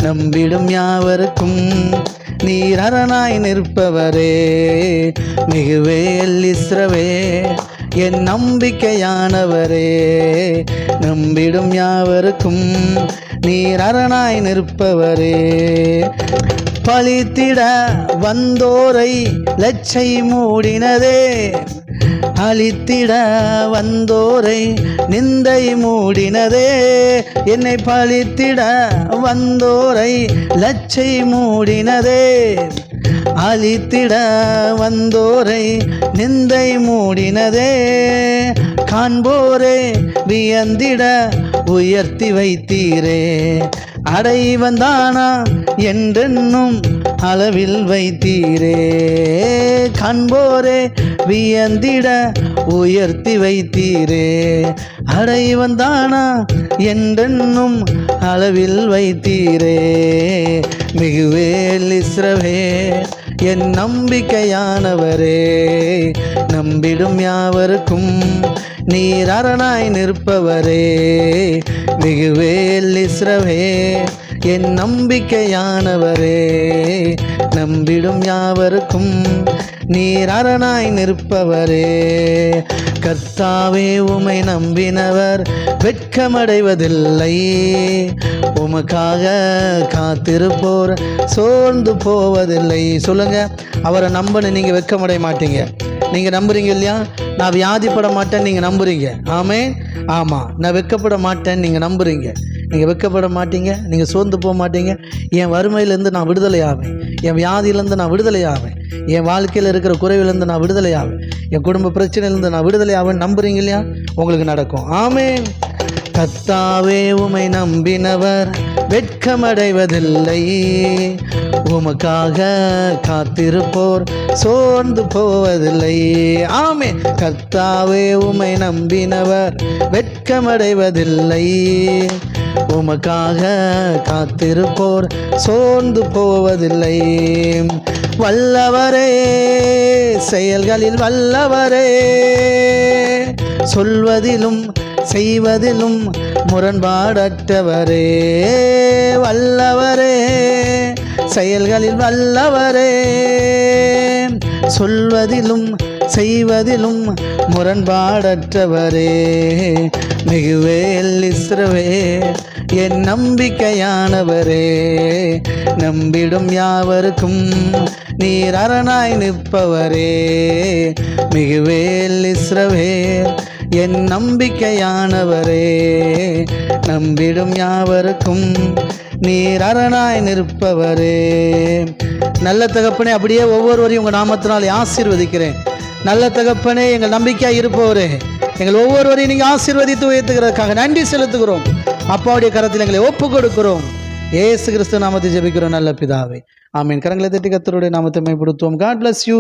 Speaker 1: நம்பிடும் யாவருக்கும் நீர் அரணாய் நிற்பவரே. மிகுவேல் இஸ்ரவேல் என் நம்பிக்கையானவரே, நம்பிடும் யாவருக்கும் நீர் அரணாய் நிற்பவரே. பழித்திட வந்தோரை லட்சை மூடினதே, அழித்திட வந்தோரை நிந்தை மூடினதே. என்னை பழித்திட வந்தோரை லட்சை மூடினதே, அழித்திட வந்தோரை நிந்தை மூடினதே. காண்போரே வியந்திட உயர்த்தி வைத்தீரே, அடைவந்தானா என்றென்னும் அளவில் வைத்தீரே. காண்போரே வியந்திட உயர்த்தி வைத்தீரே, அடைவந்தானா என்றென்னும் அளவில் வைத்தீரே. மிகுவேல் இஸ்ரவேல் என் நம்பிக்கையானவரே, நம்பிடும் யாவருக்கும் நீர் அரணாய் நிற்பவரே. மிகுவேல் இஸ்ரவே என் நம்பிக்கையானவரே. நம்பிடும் யாவருக்கும் நீர் அரணாய் நிற்பவரே. கர்த்தாவே உமை நம்பினவர் வெட்கமடைவதில்லை. உமக்காக காத்திருப்போர் சோர்ந்து போவதில்லை. சொல்லுங்க, அவரை நம்பின நீங்க வெட்கமடைய மாட்டீங்க. நீங்க நம்புறீங்க இல்லையா? நான் வியாதிப்பட மாட்டேன் நீங்க நம்புறீங்க. ஆமென். ஆமா, நான் வெட்கப்பட மாட்டேன் நீங்க நம்புறீங்க. நீங்கள் வெட்கப்பட மாட்டீங்க, நீங்கள் சோர்ந்து போக மாட்டீங்க. என் வறுமையிலேருந்து நான் விடுதலை ஆவேன், என் வியாதியிலேருந்து நான் விடுதலை ஆவேன், என் வாழ்க்கையில் இருக்கிற குறைவிலேருந்து நான் விடுதலை ஆவேன், என் குடும்ப பிரச்சனையிலேருந்து நான் விடுதலை ஆவேன். நம்புறீங்க இல்லையா? உங்களுக்கு நடக்கும். ஆமென். கர்த்தாவே உமை நம்பினவர் வெட்கமடைவதில்லை. உமக்காக காத்திருப்போர் சோர்ந்து போவதில்லை. ஆமென். கர்த்தாவே உமை நம்பினவர் வெட்கமடைவதில்லை. உமக்காக காத்திருப்போர் சோர்ந்து போவதில்லை. வல்லவரே, செயல்களில் வல்லவரே, சொல்வதிலும் செய்வதிலும் முரண்பாடற்றவரே. வல்லவரே, செயல்களில் வல்லவரே, சொல்வதிலும் செய்வதிலும் முரண்பாடற்றவரே. மிகுவேல் இஸ்ரவே என் நம்பிக்கையானவரே. நம்பிடும் யாவருக்கும் நீர் அரணாய் நிற்பவரே. மிகுவேல் இஸ்ரவே என் நம்பிக்கையானவரே. நம்பிடும் யாவருக்கும் நீர் அரணாய் நிற்பவரே. நல்ல தகப்பனே, அப்படியே ஒவ்வொருவரையும் உங்கள் நாமத்தினாலே ஆசீர்வதிக்கிறேன். நல்ல தகப்பனே, எங்கள் நம்பிக்கையாக இருப்பவரே, எங்கள் ஒவ்வொருவரையும் நீங்கள் ஆசீர்வதித்து உயர்த்துகிறதுக்காக நன்றி செலுத்துகிறோம். அப்பாவுடைய கரத்தில் எங்களை ஒப்பு கொடுக்கிறோம். இயேசு கிறிஸ்து நாமத்தை ஜெபிக்கிறோம் நல்ல பிதாவே. ஆமீன். கரங்களை தட்டி கர்த்தருடைய நாமத்தை மேம்படுத்துவோம். God bless you.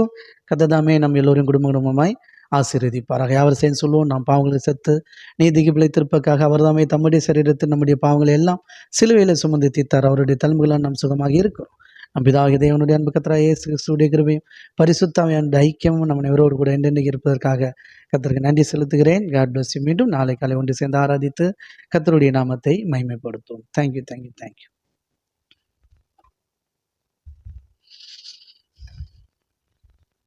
Speaker 1: கர்த்தர் நம் எல்லோரும் குடும்பமாய் ஆசீர்வதிப்பாராக. யாவர் சேர்ந்து சொல்லுவோம், நாம் பாவங்களை செத்து நீதிக்கு பிழைத்திருப்பதற்காக அவர் தாமே தம்முடைய சரீரத்தில் நம்முடைய பாவங்களை எல்லாம் சிலுவையில் சுமந்து தீர்த்தார். அவருடைய தழும்புகளால் நாம் சுகமாக இருக்கிறோம். நம் பிதாவாகிய தேவனுடைய அன்பு கர்த்தராகிய இயேசு கிறிஸ்துவுடைய கிருபையும் பரிசுத்த ஆவியானவருடைய ஐக்கியமும் நம்ம இவரோடு கூட என்றென்றைக்கு இருப்பதற்காக கர்த்தருக்கு நன்றி செலுத்துகிறேன். God bless you. மீண்டும் நாளை காலை ஒன்று சேர்ந்து ஆராதித்து கர்த்தருடைய நாமத்தை மகிமைப்படுத்துவோம். தேங்க்யூ.